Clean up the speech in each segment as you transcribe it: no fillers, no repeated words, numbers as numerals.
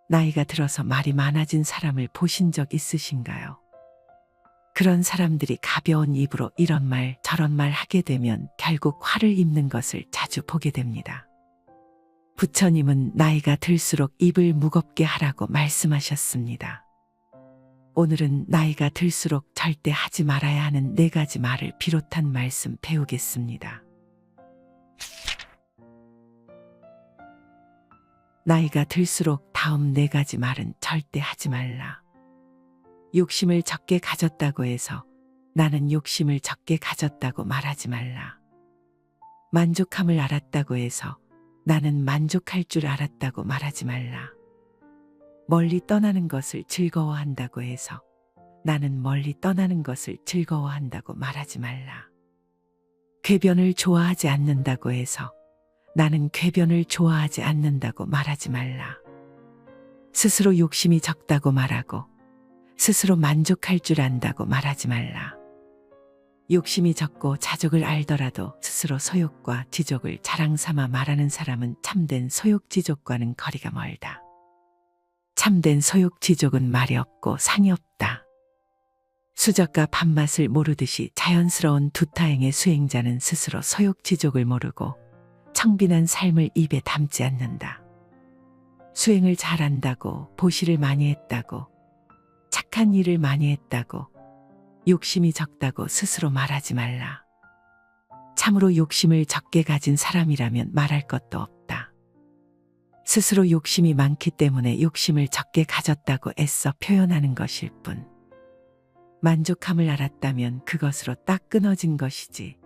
나이가 들어서 말이 많아진 사람을 보신 적 있으신가요? 그런 사람들이 가벼운 입으로 이런 말 저런 말 하게 되면 결국 화를 입는 것을 자주 보게 됩니다. 부처님은 나이가 들수록 입을 무겁게 하라고 말씀하셨습니다. 오늘은 나이가 들수록 절대 하지 말아야 하는 4가지 말을 비롯한 말씀 배우겠습니다. 나이가 들수록 다음 4가지 말은 절대 하지 말라. 욕심을 적게 가졌다고 해서 나는 욕심을 적게 가졌다고 말하지 말라. 만족함을 알았다고 해서 나는 만족할 줄 알았다고 말하지 말라. 멀리 떠나는 것을 즐거워한다고 해서 나는 멀리 떠나는 것을 즐거워한다고 말하지 말라. 궤변을 좋아하지 않는다고 해서 나는 궤변을 좋아하지 않는다고 말하지 말라. 스스로 욕심이 적다고 말하고 스스로 만족할 줄 안다고 말하지 말라. 욕심이 적고 자족을 알더라도 스스로 소욕과 지족을 자랑 삼아 말하는 사람은 참된 소욕지족과는 거리가 멀다. 참된 소욕지족은 말이 없고 상이 없다. 수저가 밥맛을 모르듯이 자연스러운 두타행의 수행자는 스스로 소욕지족을 모르고 청빈한 삶을 입에 담지 않는다. 수행을 잘한다고 보시를 많이 했다고 착한 일을 많이 했다고 욕심이 적다고 스스로 말하지 말라. 참으로 욕심을 적게 가진 사람이라면 말할 것도 없다. 스스로 욕심이 많기 때문에 욕심을 적게 가졌다고 애써 표현하는 것일 뿐. 만족함을 알았다면 그것으로 딱 끊어진 것이지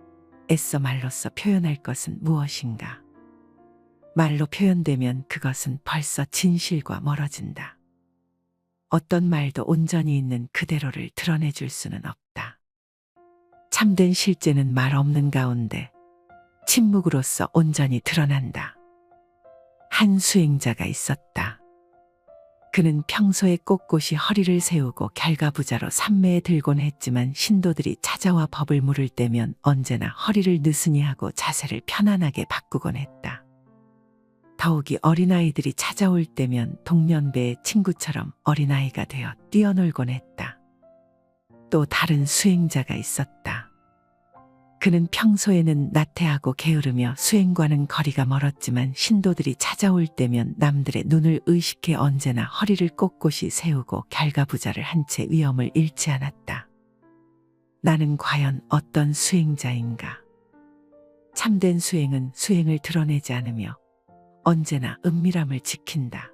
애써 말로써 표현할 것은 무엇인가. 말로 표현되면 그것은 벌써 진실과 멀어진다. 어떤 말도 온전히 있는 그대로를 드러내줄 수는 없다. 참된 실제는 말 없는 가운데 침묵으로써 온전히 드러난다. 한 수행자가 있었다. 그는 평소에 꼿꼿이 허리를 세우고 결가부자로 삼매에 들곤 했지만 신도들이 찾아와 법을 물을 때면 언제나 허리를 느슨히 하고 자세를 편안하게 바꾸곤 했다. 더욱이 어린아이들이 찾아올 때면 동년배의 친구처럼 어린아이가 되어 뛰어놀곤 했다. 또 다른 수행자가 있었다. 그는 평소에는 나태하고 게으르며 수행과는 거리가 멀었지만 신도들이 찾아올 때면 남들의 눈을 의식해 언제나 허리를 꼿꼿이 세우고 결가부자를 한 채 위엄을 잃지 않았다. 나는 과연 어떤 수행자인가? 참된 수행은 수행을 드러내지 않으며 언제나 은밀함을 지킨다.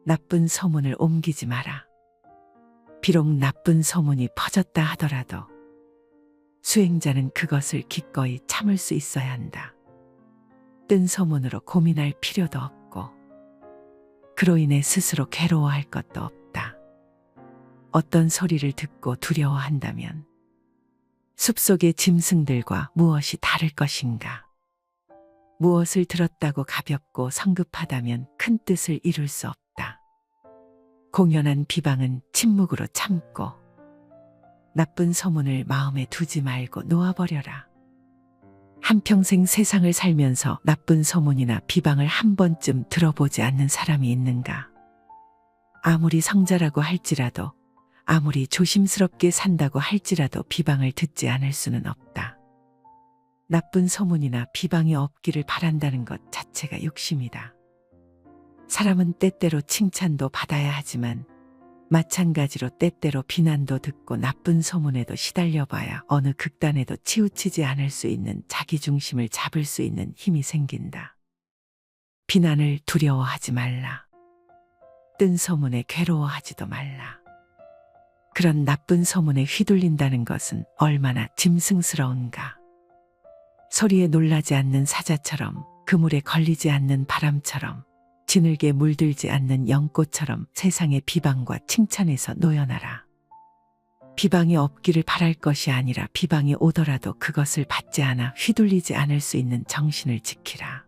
나쁜 소문을 옮기지 마라. 비록 나쁜 소문이 퍼졌다 하더라도 수행자는 그것을 기꺼이 참을 수 있어야 한다. 뜬 소문으로 고민할 필요도 없고 그로 인해 스스로 괴로워할 것도 없다. 어떤 소리를 듣고 두려워한다면 숲속의 짐승들과 무엇이 다를 것인가? 무엇을 들었다고 가볍고 성급하다면 큰 뜻을 이룰 수 없다. 공연한 비방은 침묵으로 참고 나쁜 소문을 마음에 두지 말고 놓아버려라. 한평생 세상을 살면서 나쁜 소문이나 비방을 한 번쯤 들어보지 않는 사람이 있는가? 아무리 성자라고 할지라도 아무리 조심스럽게 산다고 할지라도 비방을 듣지 않을 수는 없다. 나쁜 소문이나 비방이 없기를 바란다는 것 자체가 욕심이다. 사람은 때때로 칭찬도 받아야 하지만 마찬가지로 때때로 비난도 듣고 나쁜 소문에도 시달려봐야 어느 극단에도 치우치지 않을 수 있는 자기중심을 잡을 수 있는 힘이 생긴다. 비난을 두려워하지 말라. 뜬 소문에 괴로워하지도 말라. 그런 나쁜 소문에 휘둘린다는 것은 얼마나 짐승스러운가. 소리에 놀라지 않는 사자처럼 그물에 걸리지 않는 바람처럼 지늘게 물들지 않는 연꽃처럼 세상의 비방과 칭찬에서 놓여나라. 비방이 없기를 바랄 것이 아니라 비방이 오더라도 그것을 받지 않아 휘둘리지 않을 수 있는 정신을 지키라.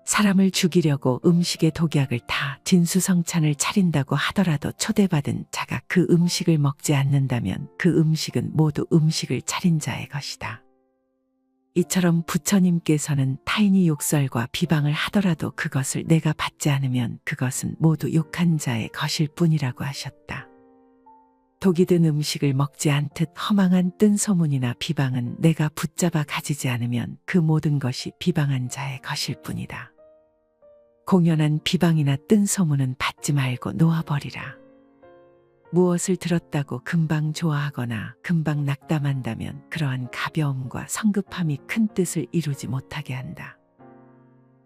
사람을 죽이려고 음식에 독약을 타 진수성찬을 차린다고 하더라도 초대받은 자가 그 음식을 먹지 않는다면 그 음식은 모두 음식을 차린 자의 것이다. 이처럼 부처님께서는 타인이 욕설과 비방을 하더라도 그것을 내가 받지 않으면 그것은 모두 욕한 자의 것일 뿐이라고 하셨다. 독이 든 음식을 먹지 않듯 허망한 뜬 소문이나 비방은 내가 붙잡아 가지지 않으면 그 모든 것이 비방한 자의 것일 뿐이다. 공연한 비방이나 뜬 소문은 받지 말고 놓아버리라. 무엇을 들었다고 금방 좋아하거나 금방 낙담한다면 그러한 가벼움과 성급함이 큰 뜻을 이루지 못하게 한다.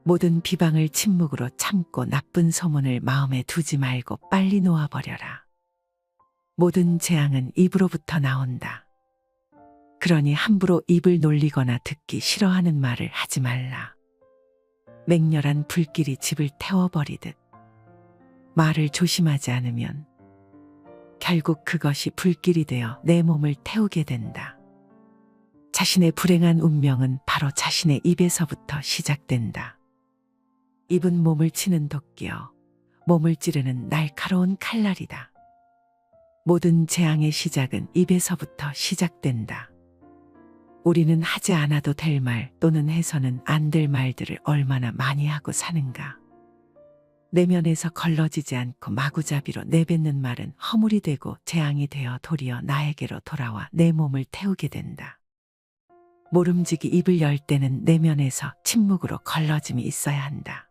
모든 비방을 침묵으로 참고 나쁜 소문을 마음에 두지 말고 빨리 놓아버려라. 모든 재앙은 입으로부터 나온다. 그러니 함부로 입을 놀리거나 듣기 싫어하는 말을 하지 말라. 맹렬한 불길이 집을 태워버리듯 말을 조심하지 않으면 결국 그것이 불길이 되어 내 몸을 태우게 된다. 자신의 불행한 운명은 바로 자신의 입에서부터 시작된다. 입은 몸을 치는 도끼여 몸을 찌르는 날카로운 칼날이다. 모든 재앙의 시작은 입에서부터 시작된다. 우리는 하지 않아도 될 말 또는 해서는 안 될 말들을 얼마나 많이 하고 사는가. 내면에서 걸러지지 않고 마구잡이로 내뱉는 말은 허물이 되고 재앙이 되어 도리어 나에게로 돌아와 내 몸을 태우게 된다. 모름지기 입을 열 때는 내면에서 침묵으로 걸러짐이 있어야 한다.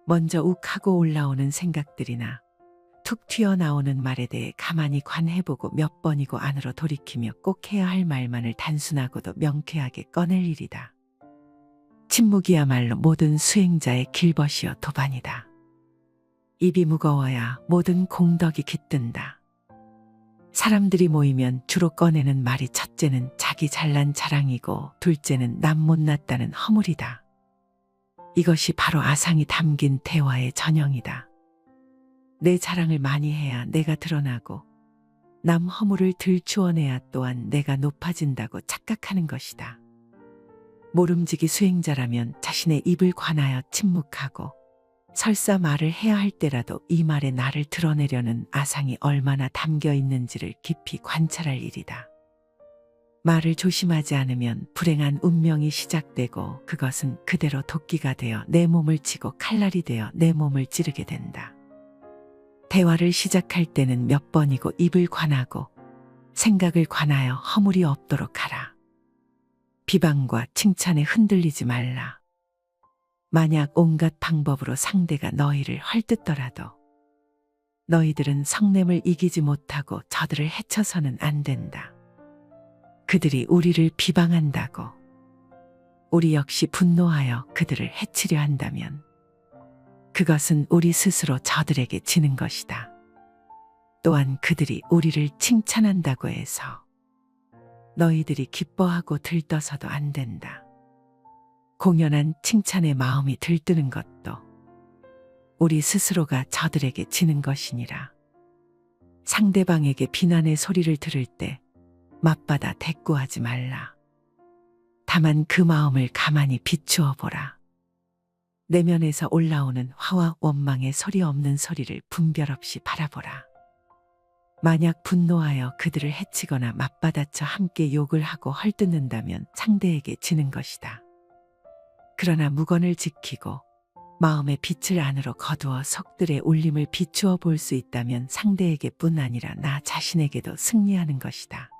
먼저 욱하고 올라오는 생각들이나 툭 튀어나오는 말에 대해 가만히 관해보고 몇 번이고 안으로 돌이키며 꼭 해야 할 말만을 단순하고도 명쾌하게 꺼낼 일이다. 침묵이야말로 모든 수행자의 길벗이요 도반이다. 입이 무거워야 모든 공덕이 깃든다. 사람들이 모이면 주로 꺼내는 말이 첫째는 자기 잘난 자랑이고 둘째는 남 못났다는 허물이다. 이것이 바로 아상이 담긴 대화의 전형이다. 내 자랑을 많이 해야 내가 드러나고 남 허물을 들추어내야 또한 내가 높아진다고 착각하는 것이다. 모름지기 수행자라면 자신의 입을 관하여 침묵하고 설사 말을 해야 할 때라도 이 말에 나를 드러내려는 아상이 얼마나 담겨 있는지를 깊이 관찰할 일이다. 말을 조심하지 않으면 불행한 운명이 시작되고 그것은 그대로 도끼가 되어 내 몸을 치고 칼날이 되어 내 몸을 찌르게 된다. 대화를 시작할 때는 몇 번이고 입을 관하고 생각을 관하여 허물이 없도록 하라. 비방과 칭찬에 흔들리지 말라. 만약 온갖 방법으로 상대가 너희를 헐뜯더라도 너희들은 성냄을 이기지 못하고 저들을 해쳐서는 안 된다. 그들이 우리를 비방한다고 우리 역시 분노하여 그들을 해치려 한다면 그것은 우리 스스로 저들에게 지는 것이다. 또한 그들이 우리를 칭찬한다고 해서 너희들이 기뻐하고 들떠서도 안 된다. 공연한 칭찬에 마음이 들뜨는 것도 우리 스스로가 저들에게 지는 것이니라. 상대방에게 비난의 소리를 들을 때 맞받아 대꾸하지 말라. 다만 그 마음을 가만히 비추어 보라. 내면에서 올라오는 화와 원망의 소리 없는 소리를 분별 없이 바라보라. 만약 분노하여 그들을 해치거나 맞받아쳐 함께 욕을 하고 헐뜯는다면 상대에게 지는 것이다. 그러나 무건을 지키고 마음의 빛을 안으로 거두어 속들의 울림을 비추어 볼 수 있다면 상대에게뿐 아니라 나 자신에게도 승리하는 것이다.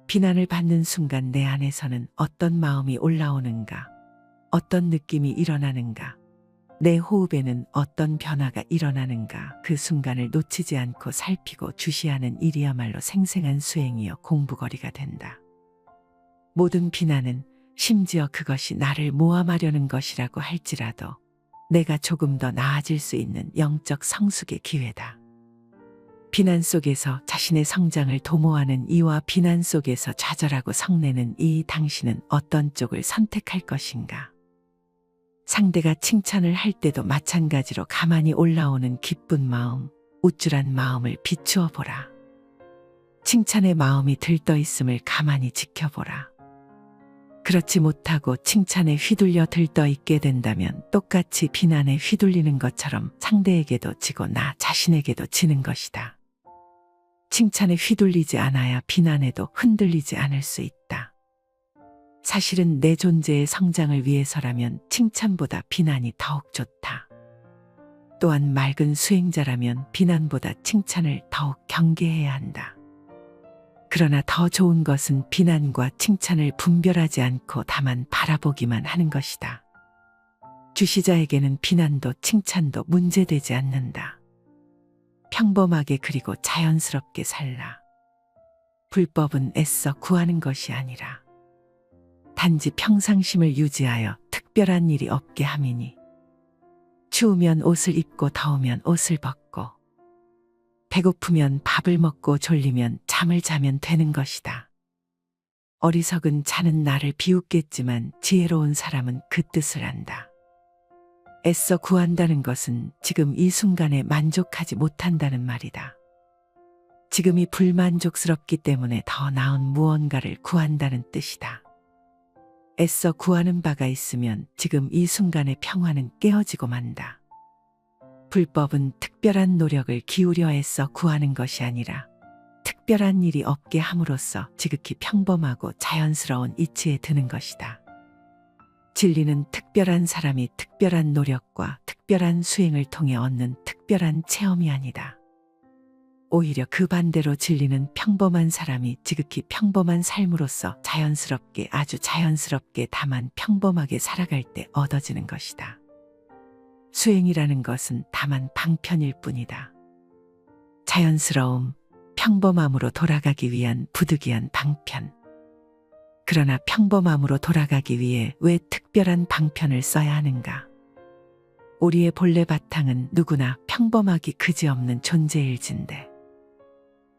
비난을 받는 순간 내 안에서는 어떤 마음이 올라오는가, 어떤 느낌이 일어나는가, 내 호흡에는 어떤 변화가 일어나는가 그 순간을 놓치지 않고 살피고 주시하는 일이야말로 생생한 수행이여 공부거리가 된다. 모든 비난은 심지어 그것이 나를 모함하려는 것이라고 할지라도 내가 조금 더 나아질 수 있는 영적 성숙의 기회다. 비난 속에서 자신의 성장을 도모하는 이와 비난 속에서 좌절하고 성내는 이 당신은 어떤 쪽을 선택할 것인가? 상대가 칭찬을 할 때도 마찬가지로 가만히 올라오는 기쁜 마음, 우쭐한 마음을 비추어 보라. 칭찬의 마음이 들떠 있음을 가만히 지켜보라. 그렇지 못하고 칭찬에 휘둘려 들떠 있게 된다면 똑같이 비난에 휘둘리는 것처럼 상대에게도 지고 나 자신에게도 지는 것이다. 칭찬에 휘둘리지 않아야 비난에도 흔들리지 않을 수 있다. 사실은 내 존재의 성장을 위해서라면 칭찬보다 비난이 더욱 좋다. 또한 맑은 수행자라면 비난보다 칭찬을 더욱 경계해야 한다. 그러나 더 좋은 것은 비난과 칭찬을 분별하지 않고 다만 바라보기만 하는 것이다. 주시자에게는 비난도 칭찬도 문제되지 않는다. 평범하게 그리고 자연스럽게 살라. 불법은 애써 구하는 것이 아니라 단지 평상심을 유지하여 특별한 일이 없게 함이니 추우면 옷을 입고 더우면 옷을 벗고 배고프면 밥을 먹고 졸리면 잠을 자면 되는 것이다. 어리석은 자는 나를 비웃겠지만 지혜로운 사람은 그 뜻을 안다. 애써 구한다는 것은 지금 이 순간에 만족하지 못한다는 말이다. 지금이 불만족스럽기 때문에 더 나은 무언가를 구한다는 뜻이다. 애써 구하는 바가 있으면 지금 이 순간의 평화는 깨어지고 만다. 불법은 특별한 노력을 기울여 애써 구하는 것이 아니라 특별한 일이 없게 함으로써 지극히 평범하고 자연스러운 이치에 드는 것이다. 진리는 특별한 사람이 특별한 노력과 특별한 수행을 통해 얻는 특별한 체험이 아니다. 오히려 그 반대로 진리는 평범한 사람이 지극히 평범한 삶으로서 자연스럽게 아주 자연스럽게 다만 평범하게 살아갈 때 얻어지는 것이다. 수행이라는 것은 다만 방편일 뿐이다. 자연스러움, 평범함으로 돌아가기 위한 부득이한 방편. 그러나 평범함으로 돌아가기 위해 왜 특별한 방편을 써야 하는가? 우리의 본래 바탕은 누구나 평범하기 그지없는 존재일진데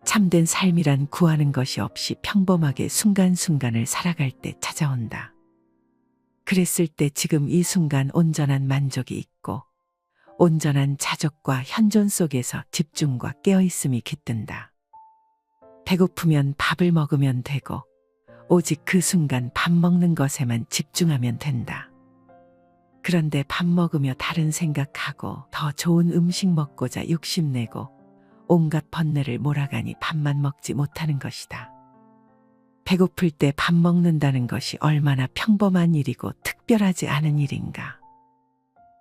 참된 삶이란 구하는 것이 없이 평범하게 순간순간을 살아갈 때 찾아온다. 그랬을 때 지금 이 순간 온전한 만족이 있고 온전한 자족과 현존 속에서 집중과 깨어있음이 깃든다. 배고프면 밥을 먹으면 되고 오직 그 순간 밥 먹는 것에만 집중하면 된다. 그런데 밥 먹으며 다른 생각하고 더 좋은 음식 먹고자 욕심내고 온갖 번뇌를 몰아가니 밥만 먹지 못하는 것이다. 배고플 때 밥 먹는다는 것이 얼마나 평범한 일이고 특별하지 않은 일인가.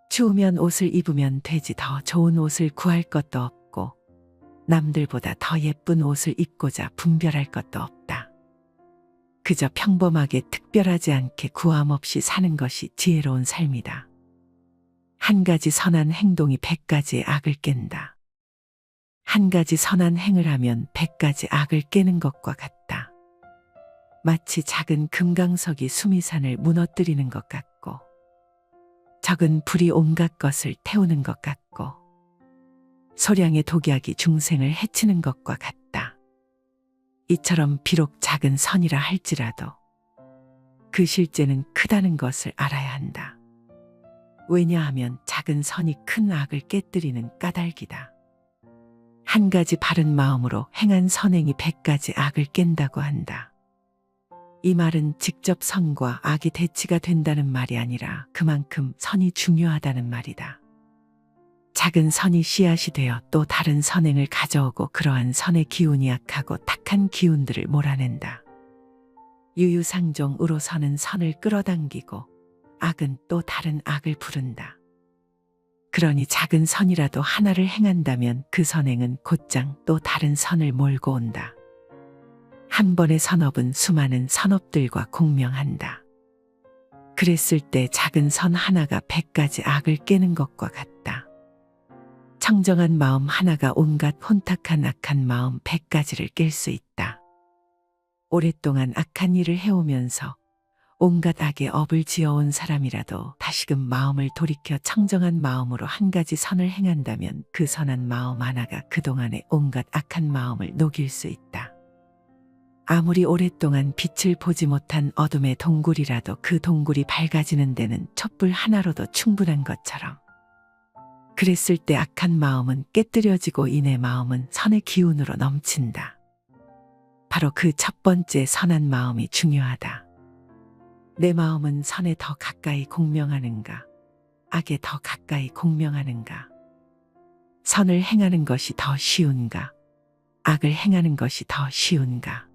추우면 옷을 입으면 되지 더 좋은 옷을 구할 것도 없고 남들보다 더 예쁜 옷을 입고자 분별할 것도 없다. 그저 평범하게 특별하지 않게 구함 없이 사는 것이 지혜로운 삶이다. 한 가지 선한 행동이 100가지의 악을 깬다. 한 가지 선한 행을 하면 100가지 악을 깨는 것과 같다. 마치 작은 금강석이 수미산을 무너뜨리는 것 같고 적은 불이 온갖 것을 태우는 것 같고 소량의 독약이 중생을 해치는 것과 같다. 이처럼 비록 작은 선이라 할지라도 그 실제는 크다는 것을 알아야 한다. 왜냐하면 작은 선이 큰 악을 깨뜨리는 까닭이다. 한 가지 바른 마음으로 행한 선행이 100가지 악을 깬다고 한다. 이 말은 직접 선과 악이 대치가 된다는 말이 아니라 그만큼 선이 중요하다는 말이다. 작은 선이 씨앗이 되어 또 다른 선행을 가져오고 그러한 선의 기운이 약하고 탁한 기운들을 몰아낸다. 유유상종으로 선은 선을 끌어당기고 악은 또 다른 악을 부른다. 그러니 작은 선이라도 하나를 행한다면 그 선행은 곧장 또 다른 선을 몰고 온다. 한 번의 선업은 수많은 선업들과 공명한다. 그랬을 때 작은 선 하나가 100가지 악을 깨는 것과 같다. 청정한 마음 하나가 온갖 혼탁한 악한 마음 100가지를 깰 수 있다. 오랫동안 악한 일을 해오면서 온갖 악의 업을 지어온 사람이라도 다시금 마음을 돌이켜 청정한 마음으로 한 가지 선을 행한다면 그 선한 마음 하나가 그동안의 온갖 악한 마음을 녹일 수 있다. 아무리 오랫동안 빛을 보지 못한 어둠의 동굴이라도 그 동굴이 밝아지는 데는 촛불 하나로도 충분한 것처럼 그랬을 때 악한 마음은 깨뜨려지고 이내 마음은 선의 기운으로 넘친다. 바로 그 첫 번째 선한 마음이 중요하다. 내 마음은 선에 더 가까이 공명하는가? 악에 더 가까이 공명하는가? 선을 행하는 것이 더 쉬운가? 악을 행하는 것이 더 쉬운가?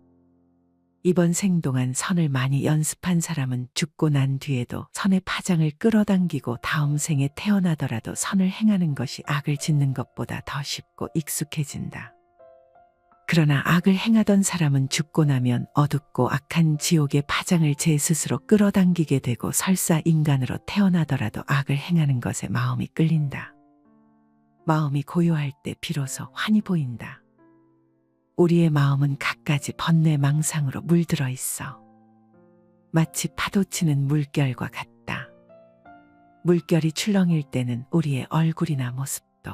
이번 생 동안 선을 많이 연습한 사람은 죽고 난 뒤에도 선의 파장을 끌어당기고 다음 생에 태어나더라도 선을 행하는 것이 악을 짓는 것보다 더 쉽고 익숙해진다. 그러나 악을 행하던 사람은 죽고 나면 어둡고 악한 지옥의 파장을 제 스스로 끌어당기게 되고 설사 인간으로 태어나더라도 악을 행하는 것에 마음이 끌린다. 마음이 고요할 때 비로소 환히 보인다. 우리의 마음은 갖가지 번뇌망상으로 물들어 있어. 마치 파도치는 물결과 같다. 물결이 출렁일 때는 우리의 얼굴이나 모습도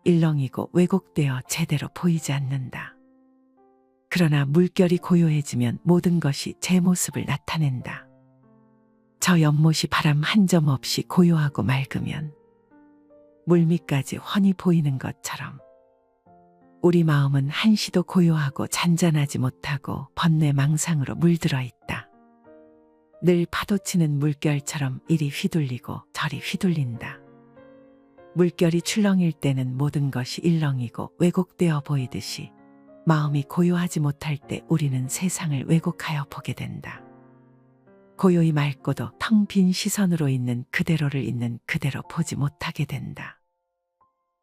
일렁이고 왜곡되어 제대로 보이지 않는다. 그러나 물결이 고요해지면 모든 것이 제 모습을 나타낸다. 저 연못이 바람 한 점 없이 고요하고 맑으면 물밑까지 훤히 보이는 것처럼 우리 마음은 한시도 고요하고 잔잔하지 못하고 번뇌망상으로 물들어 있다. 늘 파도치는 물결처럼 이리 휘둘리고 저리 휘둘린다. 물결이 출렁일 때는 모든 것이 일렁이고 왜곡되어 보이듯이 마음이 고요하지 못할 때 우리는 세상을 왜곡하여 보게 된다. 고요히 맑고도 텅 빈 시선으로 있는 그대로를 있는 그대로 보지 못하게 된다.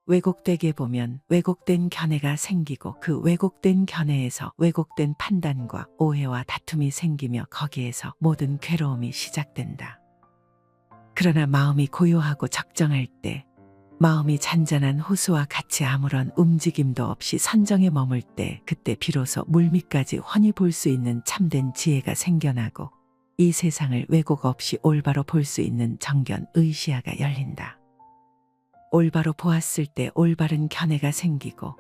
왜곡되게 보면 왜곡된 견해가 생기고 그 왜곡된 견해에서 왜곡된 판단과 오해와 다툼이 생기며 거기에서 모든 괴로움이 시작된다. 그러나 마음이 고요하고 적정할 때, 마음이 잔잔한 호수와 같이 아무런 움직임도 없이 선정에 머물 때 그때 비로소 물밑까지 훤히 볼 수 있는 참된 지혜가 생겨나고 이 세상을 왜곡 없이 올바로 볼 수 있는 정견 의시야가 열린다. 올바로 보았을 때 올바른 견해가 생기고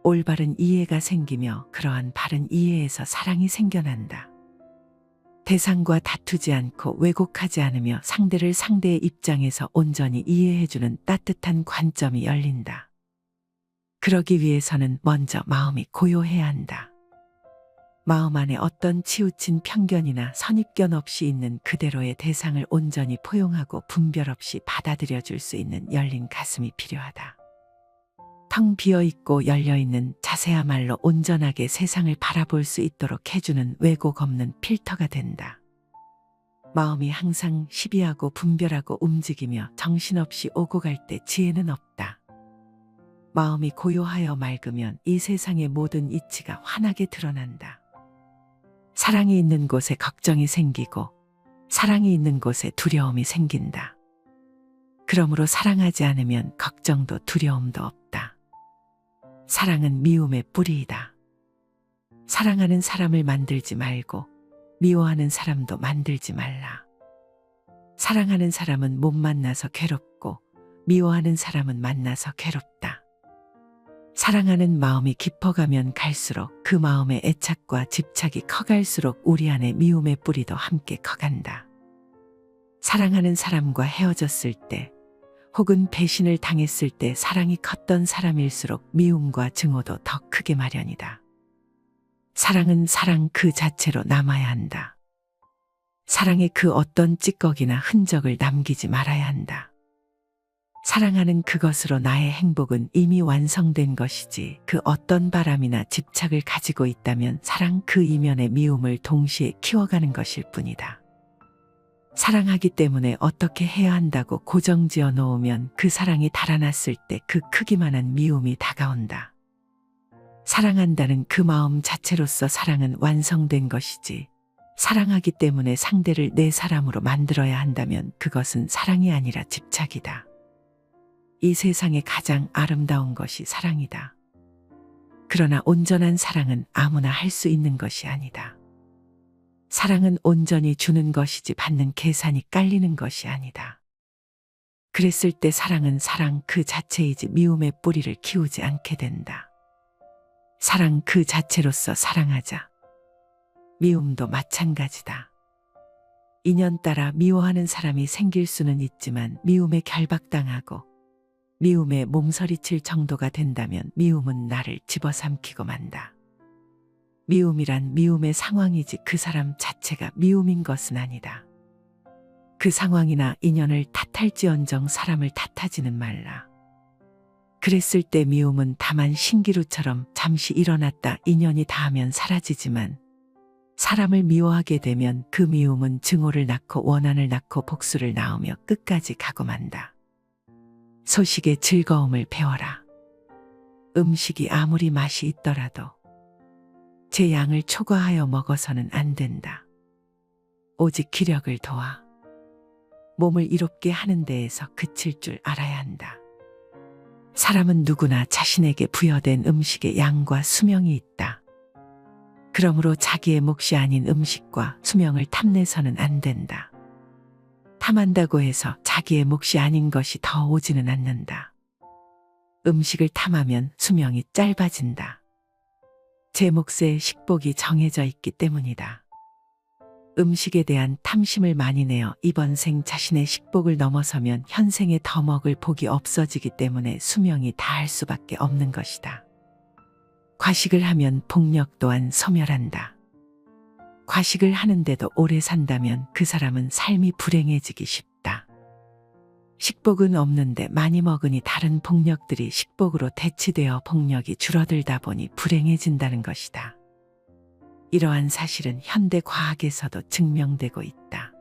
올바른 이해가 생기며 그러한 바른 이해에서 사랑이 생겨난다. 대상과 다투지 않고 왜곡하지 않으며 상대를 상대의 입장에서 온전히 이해해주는 따뜻한 관점이 열린다. 그러기 위해서는 먼저 마음이 고요해야 한다. 마음 안에 어떤 치우친 편견이나 선입견 없이 있는 그대로의 대상을 온전히 포용하고 분별 없이 받아들여 줄 수 있는 열린 가슴이 필요하다. 텅 비어있고 열려있는 자세야말로 온전하게 세상을 바라볼 수 있도록 해주는 왜곡 없는 필터가 된다. 마음이 항상 시비하고 분별하고 움직이며 정신없이 오고 갈 때 지혜는 없다. 마음이 고요하여 맑으면 이 세상의 모든 이치가 환하게 드러난다. 사랑이 있는 곳에 걱정이 생기고 사랑이 있는 곳에 두려움이 생긴다. 그러므로 사랑하지 않으면 걱정도 두려움도 없다. 사랑은 미움의 뿌리이다. 사랑하는 사람을 만들지 말고 미워하는 사람도 만들지 말라. 사랑하는 사람은 못 만나서 괴롭고 미워하는 사람은 만나서 괴롭다. 사랑하는 마음이 깊어가면 갈수록 그 마음의 애착과 집착이 커갈수록 우리 안에 미움의 뿌리도 함께 커간다. 사랑하는 사람과 헤어졌을 때 혹은 배신을 당했을 때 사랑이 컸던 사람일수록 미움과 증오도 더 크게 마련이다. 사랑은 사랑 그 자체로 남아야 한다. 사랑의 그 어떤 찌꺼기나 흔적을 남기지 말아야 한다. 사랑하는 그것으로 나의 행복은 이미 완성된 것이지 그 어떤 바람이나 집착을 가지고 있다면 사랑 그 이면의 미움을 동시에 키워가는 것일 뿐이다. 사랑하기 때문에 어떻게 해야 한다고 고정지어 놓으면 그 사랑이 달아났을 때 그 크기만한 미움이 다가온다. 사랑한다는 그 마음 자체로서 사랑은 완성된 것이지 사랑하기 때문에 상대를 내 사람으로 만들어야 한다면 그것은 사랑이 아니라 집착이다. 이 세상에 가장 아름다운 것이 사랑이다. 그러나 온전한 사랑은 아무나 할 수 있는 것이 아니다. 사랑은 온전히 주는 것이지 받는 계산이 깔리는 것이 아니다. 그랬을 때 사랑은 사랑 그 자체이지 미움의 뿌리를 키우지 않게 된다. 사랑 그 자체로서 사랑하자. 미움도 마찬가지다. 인연 따라 미워하는 사람이 생길 수는 있지만 미움에 결박당하고 미움에 몸서리칠 정도가 된다면 미움은 나를 집어삼키고 만다. 미움이란 미움의 상황이지 그 사람 자체가 미움인 것은 아니다. 그 상황이나 인연을 탓할지언정 사람을 탓하지는 말라. 그랬을 때 미움은 다만 신기루처럼 잠시 일어났다 인연이 닿으면 사라지지만 사람을 미워하게 되면 그 미움은 증오를 낳고 원한을 낳고 복수를 낳으며 끝까지 가고 만다. 소식의 즐거움을 배워라. 음식이 아무리 맛이 있더라도 제 양을 초과하여 먹어서는 안 된다. 오직 기력을 도와 몸을 이롭게 하는 데에서 그칠 줄 알아야 한다. 사람은 누구나 자신에게 부여된 음식의 양과 수명이 있다. 그러므로 자기의 몫이 아닌 음식과 수명을 탐내서는 안 된다. 탐한다고 해서 자기의 몫이 아닌 것이 더 오지는 않는다. 음식을 탐하면 수명이 짧아진다. 제 몫의 식복이 정해져 있기 때문이다. 음식에 대한 탐심을 많이 내어 이번 생 자신의 식복을 넘어서면 현생에 더 먹을 복이 없어지기 때문에 수명이 다할 수밖에 없는 것이다. 과식을 하면 복력 또한 소멸한다. 과식을 하는데도 오래 산다면 그 사람은 삶이 불행해지기 쉽다. 식복은 없는데 많이 먹으니 다른 복력들이 식복으로 대치되어 복력이 줄어들다 보니 불행해진다는 것이다. 이러한 사실은 현대 과학에서도 증명되고 있다.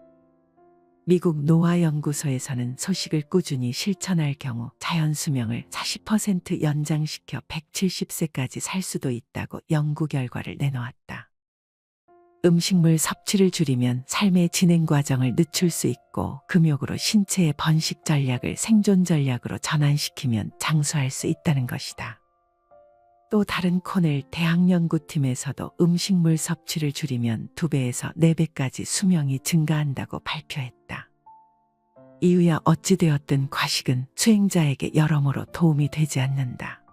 미국 노화연구소에서는 소식을 꾸준히 실천할 경우 자연 수명을 40% 연장시켜 170세까지 살 수도 있다고 연구 결과를 내놓았다. 음식물 섭취를 줄이면 삶의 진행 과정을 늦출 수 있고 금욕으로 신체의 번식 전략을 생존 전략으로 전환시키면 장수할 수 있다는 것이다. 또 다른 코넬 대학연구팀에서도 음식물 섭취를 줄이면 2배에서 4배까지 수명이 증가한다고 발표했다. 이유야 어찌되었든 과식은 수행자에게 여러모로 도움이 되지 않는다.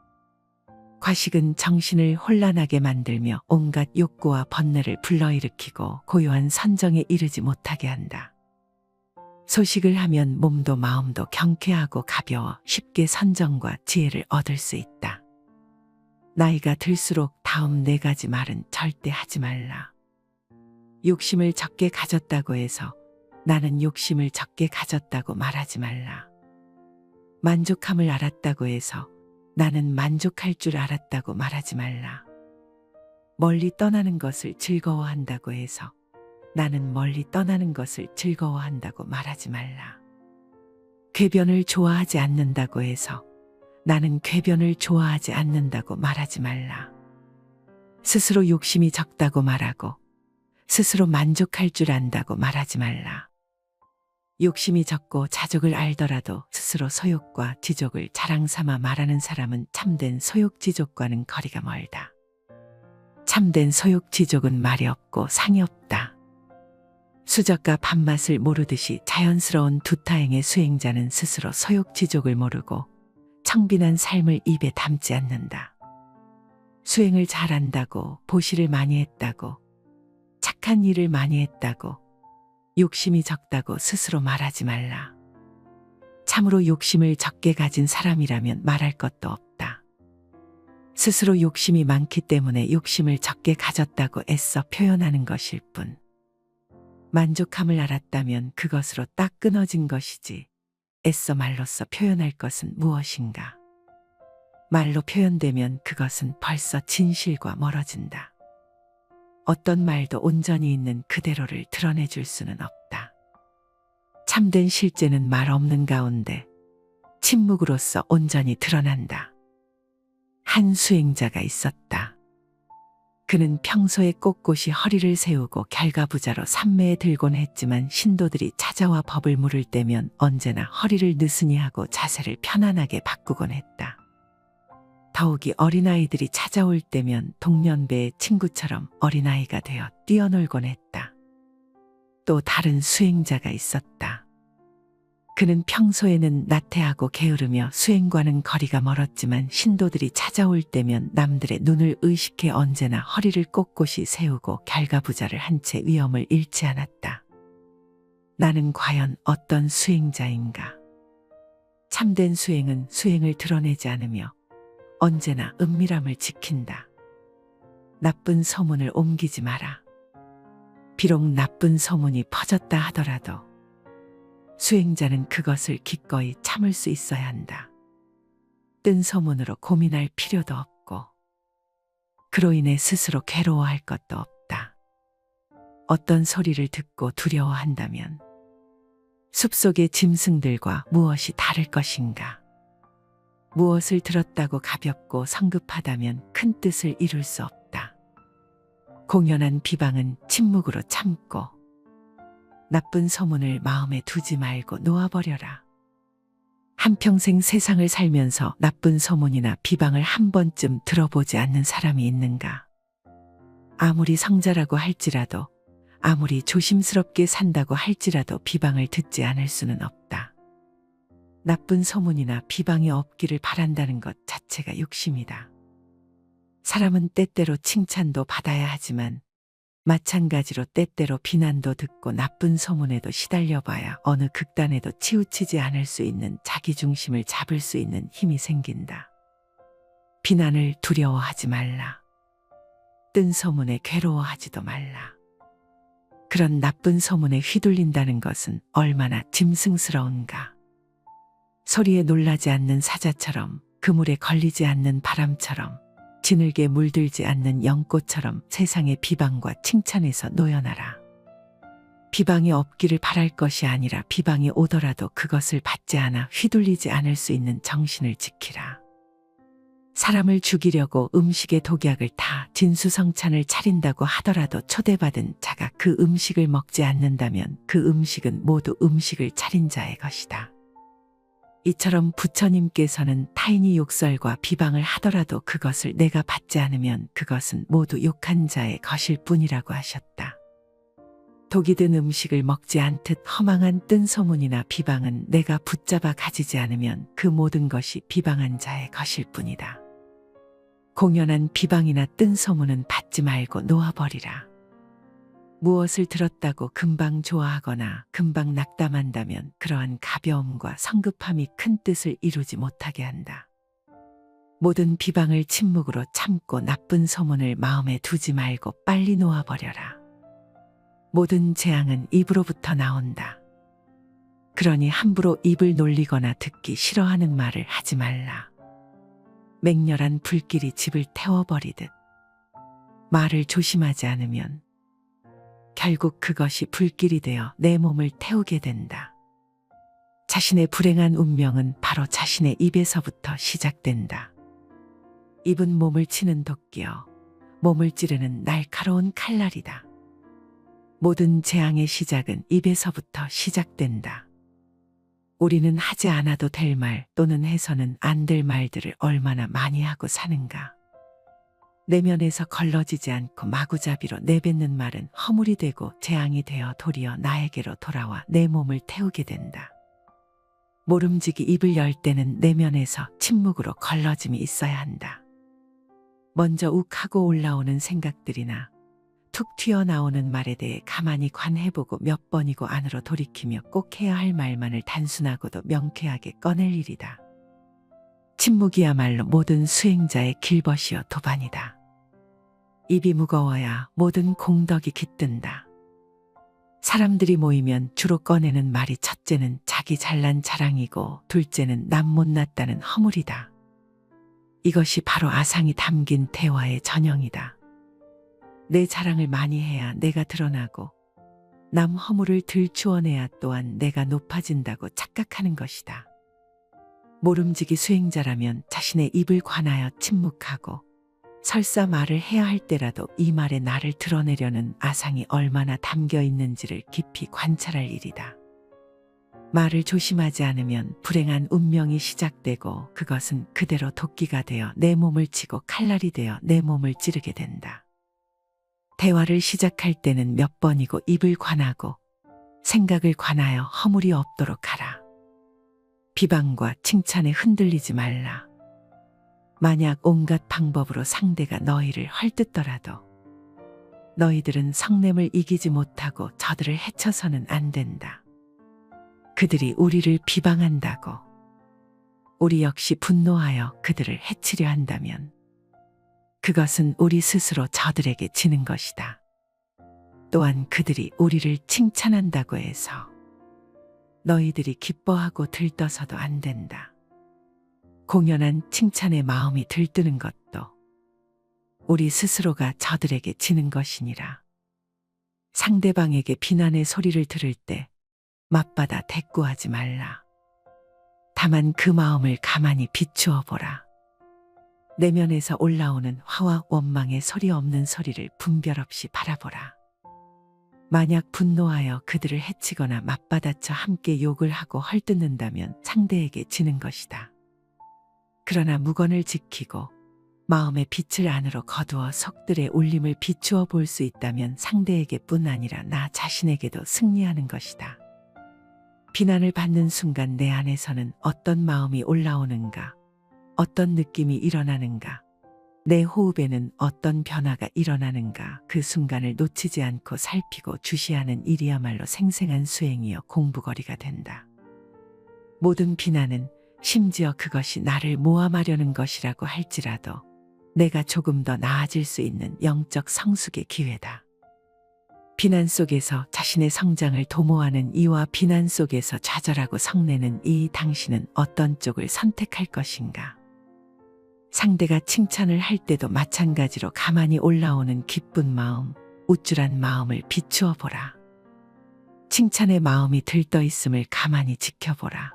과식은 정신을 혼란하게 만들며 온갖 욕구와 번뇌를 불러일으키고 고요한 선정에 이르지 못하게 한다. 소식을 하면 몸도 마음도 경쾌하고 가벼워 쉽게 선정과 지혜를 얻을 수 있다. 나이가 들수록 다음 4가지 말은 절대 하지 말라. 욕심을 적게 가졌다고 해서 나는 욕심을 적게 가졌다고 말하지 말라. 만족함을 알았다고 해서 나는 만족할 줄 알았다고 말하지 말라. 멀리 떠나는 것을 즐거워한다고 해서 나는 멀리 떠나는 것을 즐거워한다고 말하지 말라. 궤변을 좋아하지 않는다고 해서 나는 궤변을 좋아하지 않는다고 말하지 말라. 스스로 욕심이 적다고 말하고 스스로 만족할 줄 안다고 말하지 말라. 욕심이 적고 자족을 알더라도 스스로 소욕과 지족을 자랑 삼아 말하는 사람은 참된 소욕지족과는 거리가 멀다. 참된 소욕지족은 말이 없고 상이 없다. 수저가 밥맛을 모르듯이 자연스러운 두타행의 수행자는 스스로 소욕지족을 모르고 청빈한 삶을 입에 담지 않는다. 수행을 잘한다고 보시를 많이 했다고 착한 일을 많이 했다고 욕심이 적다고 스스로 말하지 말라. 참으로 욕심을 적게 가진 사람이라면 말할 것도 없다. 스스로 욕심이 많기 때문에 욕심을 적게 가졌다고 애써 표현하는 것일 뿐. 만족함을 알았다면 그것으로 딱 끊어진 것이지 애써 말로써 표현할 것은 무엇인가. 말로 표현되면 그것은 벌써 진실과 멀어진다. 어떤 말도 온전히 있는 그대로를 드러내줄 수는 없다. 참된 실제는 말 없는 가운데 침묵으로써 온전히 드러난다. 한 수행자가 있었다. 그는 평소에 꼿꼿이 허리를 세우고 결가부자로 삼매에 들곤 했지만 신도들이 찾아와 법을 물을 때면 언제나 허리를 느슨히 하고 자세를 편안하게 바꾸곤 했다. 더욱이 어린아이들이 찾아올 때면 동년배의 친구처럼 어린아이가 되어 뛰어놀곤 했다. 또 다른 수행자가 있었다. 그는 평소에는 나태하고 게으르며 수행과는 거리가 멀었지만 신도들이 찾아올 때면 남들의 눈을 의식해 언제나 허리를 꼿꼿이 세우고 결가부자를 한 채 위엄을 잃지 않았다. 나는 과연 어떤 수행자인가? 참된 수행은 수행을 드러내지 않으며 언제나 은밀함을 지킨다. 나쁜 소문을 옮기지 마라. 비록 나쁜 소문이 퍼졌다 하더라도 수행자는 그것을 기꺼이 참을 수 있어야 한다. 뜬 소문으로 고민할 필요도 없고 그로 인해 스스로 괴로워할 것도 없다. 어떤 소리를 듣고 두려워한다면 숲속의 짐승들과 무엇이 다를 것인가? 무엇을 들었다고 가볍고 성급하다면 큰 뜻을 이룰 수 없다. 공연한 비방은 침묵으로 참고 나쁜 소문을 마음에 두지 말고 놓아버려라. 한평생 세상을 살면서 나쁜 소문이나 비방을 한 번쯤 들어보지 않는 사람이 있는가? 아무리 성자라고 할지라도, 아무리 조심스럽게 산다고 할지라도 비방을 듣지 않을 수는 없다. 나쁜 소문이나 비방이 없기를 바란다는 것 자체가 욕심이다. 사람은 때때로 칭찬도 받아야 하지만 마찬가지로 때때로 비난도 듣고 나쁜 소문에도 시달려봐야 어느 극단에도 치우치지 않을 수 있는 자기중심을 잡을 수 있는 힘이 생긴다. 비난을 두려워하지 말라. 뜬 소문에 괴로워하지도 말라. 그런 나쁜 소문에 휘둘린다는 것은 얼마나 짐승스러운가. 소리에 놀라지 않는 사자처럼, 그물에 걸리지 않는 바람처럼, 지늘게 물들지 않는 연꽃처럼 세상의 비방과 칭찬에서 놓여나라. 비방이 없기를 바랄 것이 아니라 비방이 오더라도 그것을 받지 않아 휘둘리지 않을 수 있는 정신을 지키라. 사람을 죽이려고 음식에 독약을 타 진수성찬을 차린다고 하더라도 초대받은 자가 그 음식을 먹지 않는다면 그 음식은 모두 음식을 차린 자의 것이다. 이처럼 부처님께서는 타인이 욕설과 비방을 하더라도 그것을 내가 받지 않으면 그것은 모두 욕한 자의 것일 뿐이라고 하셨다. 독이 든 음식을 먹지 않듯 허망한 뜬 소문이나 비방은 내가 붙잡아 가지지 않으면 그 모든 것이 비방한 자의 것일 뿐이다. 공연한 비방이나 뜬 소문은 받지 말고 놓아버리라. 무엇을 들었다고 금방 좋아하거나 금방 낙담한다면 그러한 가벼움과 성급함이 큰 뜻을 이루지 못하게 한다. 모든 비방을 침묵으로 참고 나쁜 소문을 마음에 두지 말고 빨리 놓아버려라. 모든 재앙은 입으로부터 나온다. 그러니 함부로 입을 놀리거나 듣기 싫어하는 말을 하지 말라. 맹렬한 불길이 집을 태워버리듯 말을 조심하지 않으면 결국 그것이 불길이 되어 내 몸을 태우게 된다. 자신의 불행한 운명은 바로 자신의 입에서부터 시작된다. 입은 몸을 치는 도끼여 몸을 찌르는 날카로운 칼날이다. 모든 재앙의 시작은 입에서부터 시작된다. 우리는 하지 않아도 될 말 또는 해서는 안 될 말들을 얼마나 많이 하고 사는가. 내면에서 걸러지지 않고 마구잡이로 내뱉는 말은 허물이 되고 재앙이 되어 도리어 나에게로 돌아와 내 몸을 태우게 된다. 모름지기 입을 열 때는 내면에서 침묵으로 걸러짐이 있어야 한다. 먼저 욱하고 올라오는 생각들이나 툭 튀어나오는 말에 대해 가만히 관해보고 몇 번이고 안으로 돌이키며 꼭 해야 할 말만을 단순하고도 명쾌하게 꺼낼 일이다. 침묵이야말로 모든 수행자의 길벗이요 도반이다. 입이 무거워야 모든 공덕이 깃든다. 사람들이 모이면 주로 꺼내는 말이 첫째는 자기 잘난 자랑이고 둘째는 남 못났다는 허물이다. 이것이 바로 아상이 담긴 대화의 전형이다. 내 자랑을 많이 해야 내가 드러나고 남 허물을 들추어내야 또한 내가 높아진다고 착각하는 것이다. 모름지기 수행자라면 자신의 입을 관하여 침묵하고 설사 말을 해야 할 때라도 이 말에 나를 드러내려는 아상이 얼마나 담겨 있는지를 깊이 관찰할 일이다. 말을 조심하지 않으면 불행한 운명이 시작되고 그것은 그대로 도끼가 되어 내 몸을 치고 칼날이 되어 내 몸을 찌르게 된다. 대화를 시작할 때는 몇 번이고 입을 관하고 생각을 관하여 허물이 없도록 하라. 비방과 칭찬에 흔들리지 말라. 만약 온갖 방법으로 상대가 너희를 헐뜯더라도 너희들은 성냄을 이기지 못하고 저들을 해쳐서는 안 된다. 그들이 우리를 비방한다고 우리 역시 분노하여 그들을 해치려 한다면 그것은 우리 스스로 저들에게 지는 것이다. 또한 그들이 우리를 칭찬한다고 해서 너희들이 기뻐하고 들떠서도 안 된다. 공연한 칭찬에 마음이 들뜨는 것도 우리 스스로가 저들에게 지는 것이니라. 상대방에게 비난의 소리를 들을 때 맞받아 대꾸하지 말라. 다만 그 마음을 가만히 비추어 보라. 내면에서 올라오는 화와 원망의 소리 없는 소리를 분별 없이 바라보라. 만약 분노하여 그들을 해치거나 맞받아쳐 함께 욕을 하고 헐뜯는다면 상대에게 지는 것이다. 그러나 무건을 지키고 마음의 빛을 안으로 거두어 속들의 울림을 비추어 볼 수 있다면 상대에게뿐 아니라 나 자신에게도 승리하는 것이다. 비난을 받는 순간 내 안에서는 어떤 마음이 올라오는가, 어떤 느낌이 일어나는가, 내 호흡에는 어떤 변화가 일어나는가, 그 순간을 놓치지 않고 살피고 주시하는 일이야말로 생생한 수행이여 공부거리가 된다. 모든 비난은 심지어 그것이 나를 모함하려는 것이라고 할지라도 내가 조금 더 나아질 수 있는 영적 성숙의 기회다. 비난 속에서 자신의 성장을 도모하는 이와 비난 속에서 좌절하고 성내는 이, 당신은 어떤 쪽을 선택할 것인가? 상대가 칭찬을 할 때도 마찬가지로 가만히 올라오는 기쁜 마음, 우쭐한 마음을 비추어 보라. 칭찬의 마음이 들떠 있음을 가만히 지켜보라.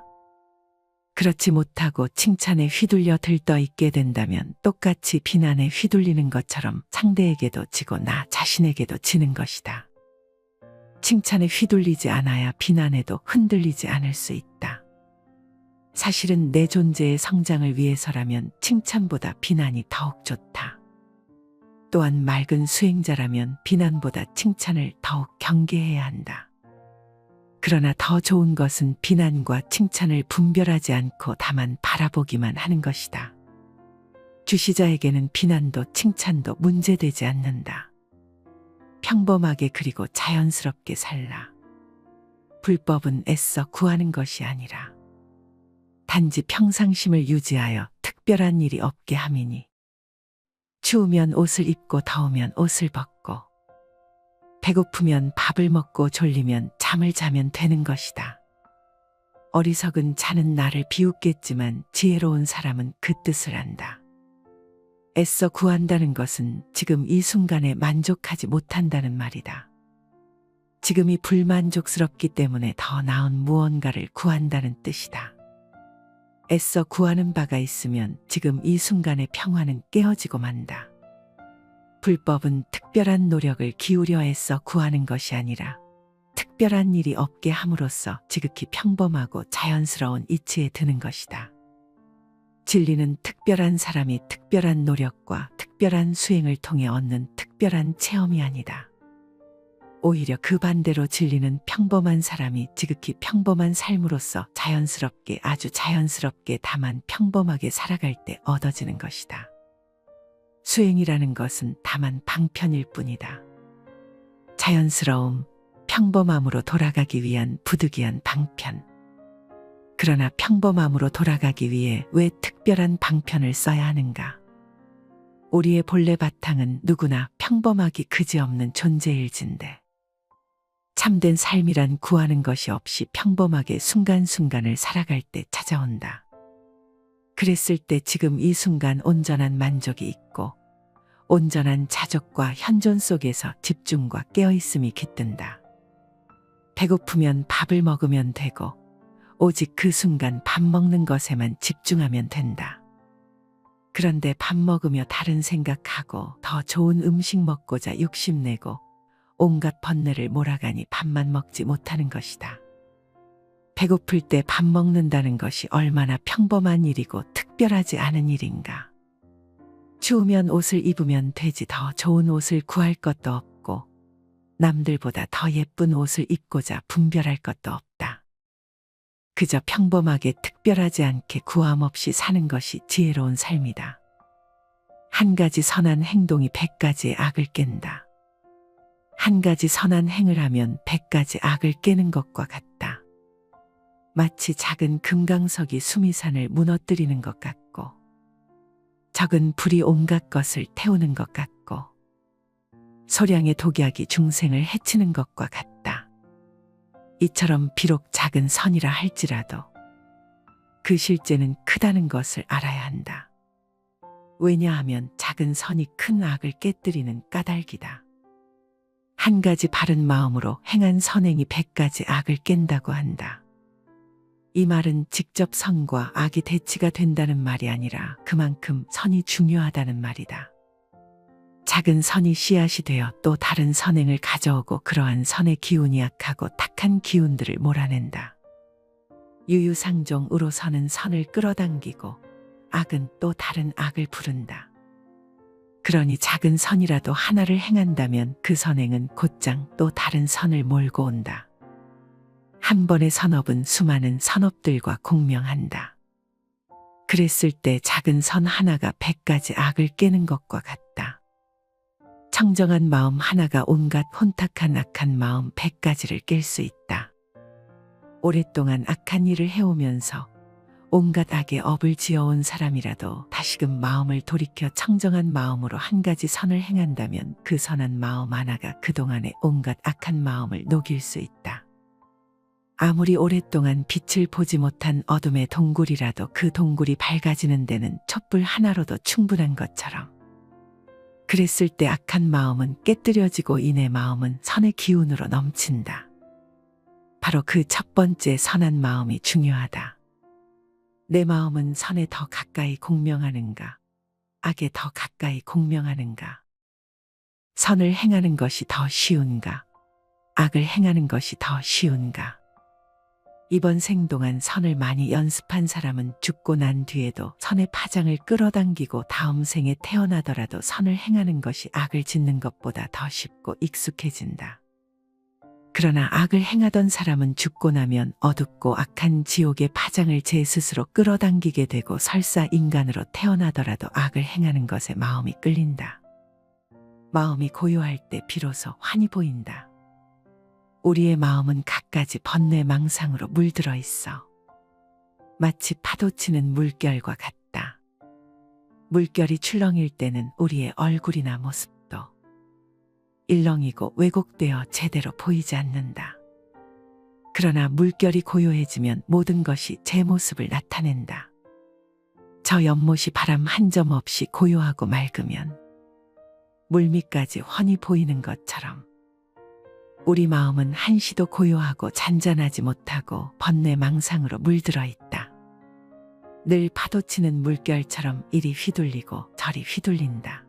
그렇지 못하고 칭찬에 휘둘려 들떠 있게 된다면 똑같이 비난에 휘둘리는 것처럼 상대에게도 지고 나 자신에게도 지는 것이다. 칭찬에 휘둘리지 않아야 비난에도 흔들리지 않을 수 있다. 사실은 내 존재의 성장을 위해서라면 칭찬보다 비난이 더욱 좋다. 또한 맑은 수행자라면 비난보다 칭찬을 더욱 경계해야 한다. 그러나 더 좋은 것은 비난과 칭찬을 분별하지 않고 다만 바라보기만 하는 것이다. 주시자에게는 비난도 칭찬도 문제되지 않는다. 평범하게 그리고 자연스럽게 살라. 불법은 애써 구하는 것이 아니라 단지 평상심을 유지하여 특별한 일이 없게 함이니 추우면 옷을 입고 더우면 옷을 벗고 배고프면 밥을 먹고 졸리면 잠을 자면 되는 것이다. 어리석은 자는 나를 비웃겠지만 지혜로운 사람은 그 뜻을 안다. 애써 구한다는 것은 지금 이 순간에 만족하지 못한다는 말이다. 지금이 불만족스럽기 때문에 더 나은 무언가를 구한다는 뜻이다. 애써 구하는 바가 있으면 지금 이 순간의 평화는 깨어지고 만다. 불법은 특별한 노력을 기울여 애써 구하는 것이 아니라 특별한 일이 없게 함으로써 지극히 평범하고 자연스러운 이치에 드는 것이다. 진리는 특별한 사람이 특별한 노력과 특별한 수행을 통해 얻는 특별한 체험이 아니다. 오히려 그 반대로 진리는 평범한 사람이 지극히 평범한 삶으로서 자연스럽게 아주 자연스럽게 다만 평범하게 살아갈 때 얻어지는 것이다. 수행이라는 것은 다만 방편일 뿐이다. 자연스러움, 평범함으로 돌아가기 위한 부득이한 방편. 그러나 평범함으로 돌아가기 위해 왜 특별한 방편을 써야 하는가? 우리의 본래 바탕은 누구나 평범하기 그지없는 존재일진데 참된 삶이란 구하는 것이 없이 평범하게 순간순간을 살아갈 때 찾아온다. 그랬을 때 지금 이 순간 온전한 만족이 있고 온전한 자족과 현존 속에서 집중과 깨어있음이 깃든다. 배고프면 밥을 먹으면 되고 오직 그 순간 밥 먹는 것에만 집중하면 된다. 그런데 밥 먹으며 다른 생각하고 더 좋은 음식 먹고자 욕심내고 온갖 번뇌를 몰아가니 밥만 먹지 못하는 것이다. 배고플 때 밥 먹는다는 것이 얼마나 평범한 일이고 특별하지 않은 일인가. 추우면 옷을 입으면 되지 더 좋은 옷을 구할 것도 없고 남들보다 더 예쁜 옷을 입고자 분별할 것도 없다. 그저 평범하게 특별하지 않게 구함 없이 사는 것이 지혜로운 삶이다. 한 가지 선한 행동이 100가지의 악을 깬다. 한 가지 선한 행을 하면 100가지 악을 깨는 것과 같다. 마치 작은 금강석이 수미산을 무너뜨리는 것 같고 적은 불이 온갖 것을 태우는 것 같고 소량의 독약이 중생을 해치는 것과 같다. 이처럼 비록 작은 선이라 할지라도 그 실제는 크다는 것을 알아야 한다. 왜냐하면 작은 선이 큰 악을 깨뜨리는 까닭이다. 한 가지 바른 마음으로 행한 선행이 100가지 악을 깬다고 한다. 이 말은 직접 선과 악이 대치가 된다는 말이 아니라 그만큼 선이 중요하다는 말이다. 작은 선이 씨앗이 되어 또 다른 선행을 가져오고 그러한 선의 기운이 약하고 탁한 기운들을 몰아낸다. 유유상종으로 선은 선을 끌어당기고 악은 또 다른 악을 부른다. 그러니 작은 선이라도 하나를 행한다면 그 선행은 곧장 또 다른 선을 몰고 온다. 한 번의 선업은 수많은 선업들과 공명한다. 그랬을 때 작은 선 하나가 100가지 악을 깨는 것과 같다. 청정한 마음 하나가 온갖 혼탁한 악한 마음 100가지를 깰 수 있다. 오랫동안 악한 일을 해오면서 온갖 악의 업을 지어온 사람이라도 다시금 마음을 돌이켜 청정한 마음으로 한 가지 선을 행한다면 그 선한 마음 하나가 그동안의 온갖 악한 마음을 녹일 수 있다. 아무리 오랫동안 빛을 보지 못한 어둠의 동굴이라도 그 동굴이 밝아지는 데는 촛불 하나로도 충분한 것처럼 그랬을 때 악한 마음은 깨뜨려지고 이내 마음은 선의 기운으로 넘친다. 바로 그 첫 번째 선한 마음이 중요하다. 내 마음은 선에 더 가까이 공명하는가, 악에 더 가까이 공명하는가? 선을 행하는 것이 더 쉬운가, 악을 행하는 것이 더 쉬운가? 이번 생 동안 선을 많이 연습한 사람은 죽고 난 뒤에도 선의 파장을 끌어당기고 다음 생에 태어나더라도 선을 행하는 것이 악을 짓는 것보다 더 쉽고 익숙해진다. 그러나 악을 행하던 사람은 죽고 나면 어둡고 악한 지옥의 파장을 제 스스로 끌어당기게 되고 설사 인간으로 태어나더라도 악을 행하는 것에 마음이 끌린다. 마음이 고요할 때 비로소 환히 보인다. 우리의 마음은 갖가지 번뇌망상으로 물들어 있어. 마치 파도치는 물결과 같다. 물결이 출렁일 때는 우리의 얼굴이나 모습도 일렁이고 왜곡되어 제대로 보이지 않는다. 그러나 물결이 고요해지면 모든 것이 제 모습을 나타낸다. 저 연못이 바람 한 점 없이 고요하고 맑으면 물밑까지 훤히 보이는 것처럼 우리 마음은 한시도 고요하고 잔잔하지 못하고 번뇌망상으로 물들어 있다. 늘 파도치는 물결처럼 이리 휘둘리고 저리 휘둘린다.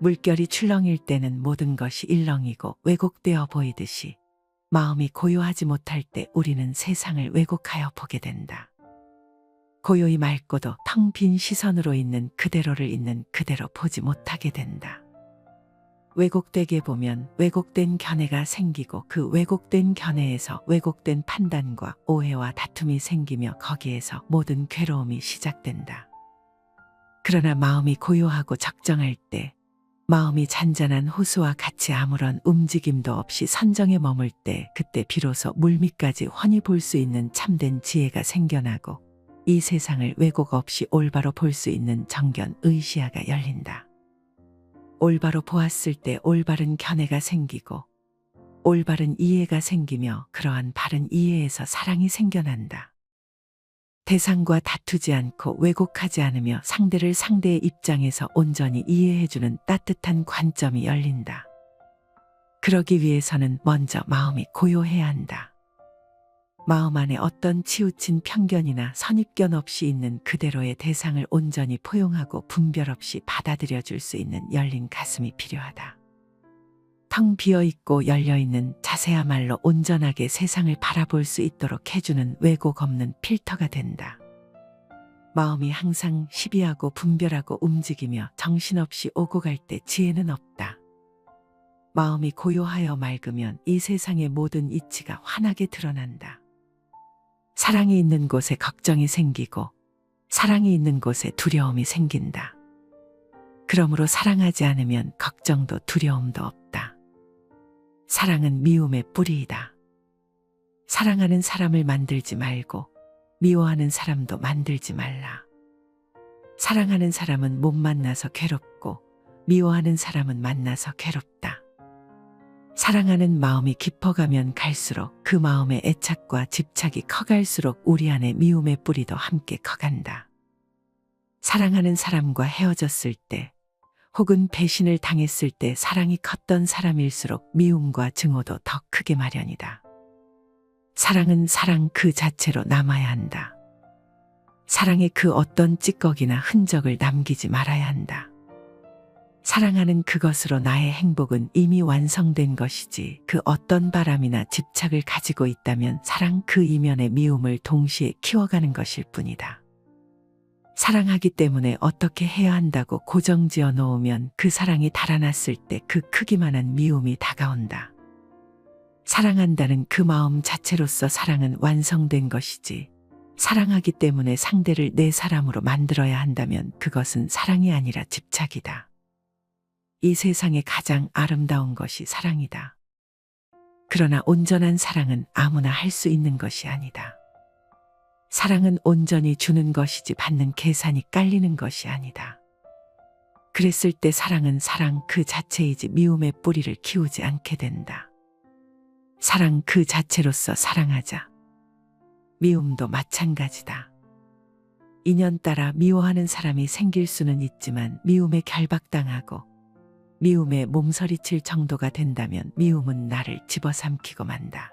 물결이 출렁일 때는 모든 것이 일렁이고 왜곡되어 보이듯이 마음이 고요하지 못할 때 우리는 세상을 왜곡하여 보게 된다. 고요히 맑고도 텅 빈 시선으로 있는 그대로를 있는 그대로 보지 못하게 된다. 왜곡되게 보면 왜곡된 견해가 생기고 그 왜곡된 견해에서 왜곡된 판단과 오해와 다툼이 생기며 거기에서 모든 괴로움이 시작된다. 그러나 마음이 고요하고 적정할 때, 마음이 잔잔한 호수와 같이 아무런 움직임도 없이 선정에 머물 때 그때 비로소 물밑까지 훤히 볼 수 있는 참된 지혜가 생겨나고 이 세상을 왜곡 없이 올바로 볼 수 있는 정견의 시야가 열린다. 올바로 보았을 때 올바른 견해가 생기고 올바른 이해가 생기며 그러한 바른 이해에서 사랑이 생겨난다. 대상과 다투지 않고 왜곡하지 않으며 상대를 상대의 입장에서 온전히 이해해주는 따뜻한 관점이 열린다. 그러기 위해서는 먼저 마음이 고요해야 한다. 마음 안에 어떤 치우친 편견이나 선입견 없이 있는 그대로의 대상을 온전히 포용하고 분별 없이 받아들여 줄 수 있는 열린 가슴이 필요하다. 텅 비어있고 열려있는 자세야말로 온전하게 세상을 바라볼 수 있도록 해주는 왜곡 없는 필터가 된다. 마음이 항상 시비하고 분별하고 움직이며 정신없이 오고 갈 때 지혜는 없다. 마음이 고요하여 맑으면 이 세상의 모든 이치가 환하게 드러난다. 사랑이 있는 곳에 걱정이 생기고 사랑이 있는 곳에 두려움이 생긴다. 그러므로 사랑하지 않으면 걱정도 두려움도 없다. 사랑은 미움의 뿌리이다. 사랑하는 사람을 만들지 말고 미워하는 사람도 만들지 말라. 사랑하는 사람은 못 만나서 괴롭고 미워하는 사람은 만나서 괴롭다. 사랑하는 마음이 깊어가면 갈수록 그 마음의 애착과 집착이 커갈수록 우리 안에 미움의 뿌리도 함께 커간다. 사랑하는 사람과 헤어졌을 때 혹은 배신을 당했을 때 사랑이 컸던 사람일수록 미움과 증오도 더 크게 마련이다. 사랑은 사랑 그 자체로 남아야 한다. 사랑의 그 어떤 찌꺼기나 흔적을 남기지 말아야 한다. 사랑하는 그것으로 나의 행복은 이미 완성된 것이지 그 어떤 바람이나 집착을 가지고 있다면 사랑 그 이면의 미움을 동시에 키워가는 것일 뿐이다. 사랑하기 때문에 어떻게 해야 한다고 고정지어 놓으면 그 사랑이 달아났을 때 그 크기만한 미움이 다가온다. 사랑한다는 그 마음 자체로서 사랑은 완성된 것이지 사랑하기 때문에 상대를 내 사람으로 만들어야 한다면 그것은 사랑이 아니라 집착이다. 이 세상에 가장 아름다운 것이 사랑이다. 그러나 온전한 사랑은 아무나 할 수 있는 것이 아니다. 사랑은 온전히 주는 것이지 받는 계산이 깔리는 것이 아니다. 그랬을 때 사랑은 사랑 그 자체이지 미움의 뿌리를 키우지 않게 된다. 사랑 그 자체로서 사랑하자. 미움도 마찬가지다. 인연 따라 미워하는 사람이 생길 수는 있지만 미움에 결박당하고 미움에 몸서리칠 정도가 된다면 미움은 나를 집어삼키고 만다.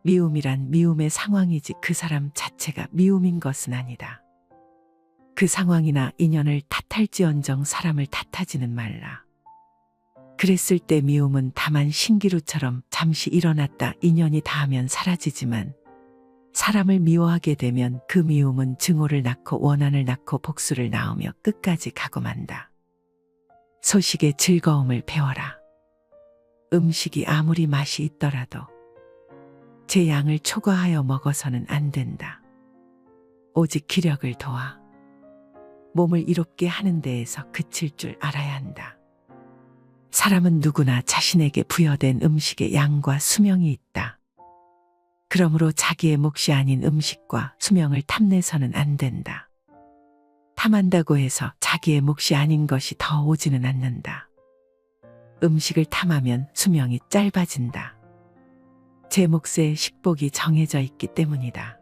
미움이란 미움의 상황이지 그 사람 자체가 미움인 것은 아니다. 그 상황이나 인연을 탓할지언정 사람을 탓하지는 말라. 그랬을 때 미움은 다만 신기루처럼 잠시 일어났다 인연이 닿으면 사라지지만 사람을 미워하게 되면 그 미움은 증오를 낳고 원한을 낳고 복수를 낳으며 끝까지 가고 만다. 소식의 즐거움을 배워라. 음식이 아무리 맛이 있더라도 제 양을 초과하여 먹어서는 안 된다. 오직 기력을 도와 몸을 이롭게 하는 데에서 그칠 줄 알아야 한다. 사람은 누구나 자신에게 부여된 음식의 양과 수명이 있다. 그러므로 자기의 몫이 아닌 음식과 수명을 탐내서는 안 된다. 탐한다고 해서 자기의 몫이 아닌 것이 더 오지는 않는다. 음식을 탐하면 수명이 짧아진다. 제 몫의 식복이 정해져 있기 때문이다.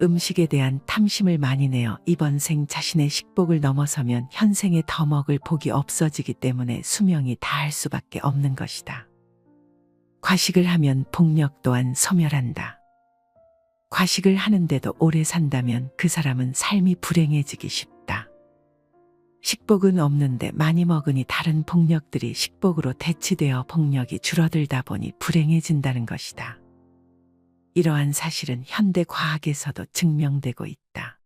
음식에 대한 탐심을 많이 내어 이번 생 자신의 식복을 넘어서면 현생에 더 먹을 복이 없어지기 때문에 수명이 다할 수밖에 없는 것이다. 과식을 하면 복력 또한 소멸한다. 과식을 하는데도 오래 산다면 그 사람은 삶이 불행해지기 쉽다. 식복은 없는데 많이 먹으니 다른 복력들이 식복으로 대치되어 복력이 줄어들다 보니 불행해진다는 것이다. 이러한 사실은 현대 과학에서도 증명되고 있다.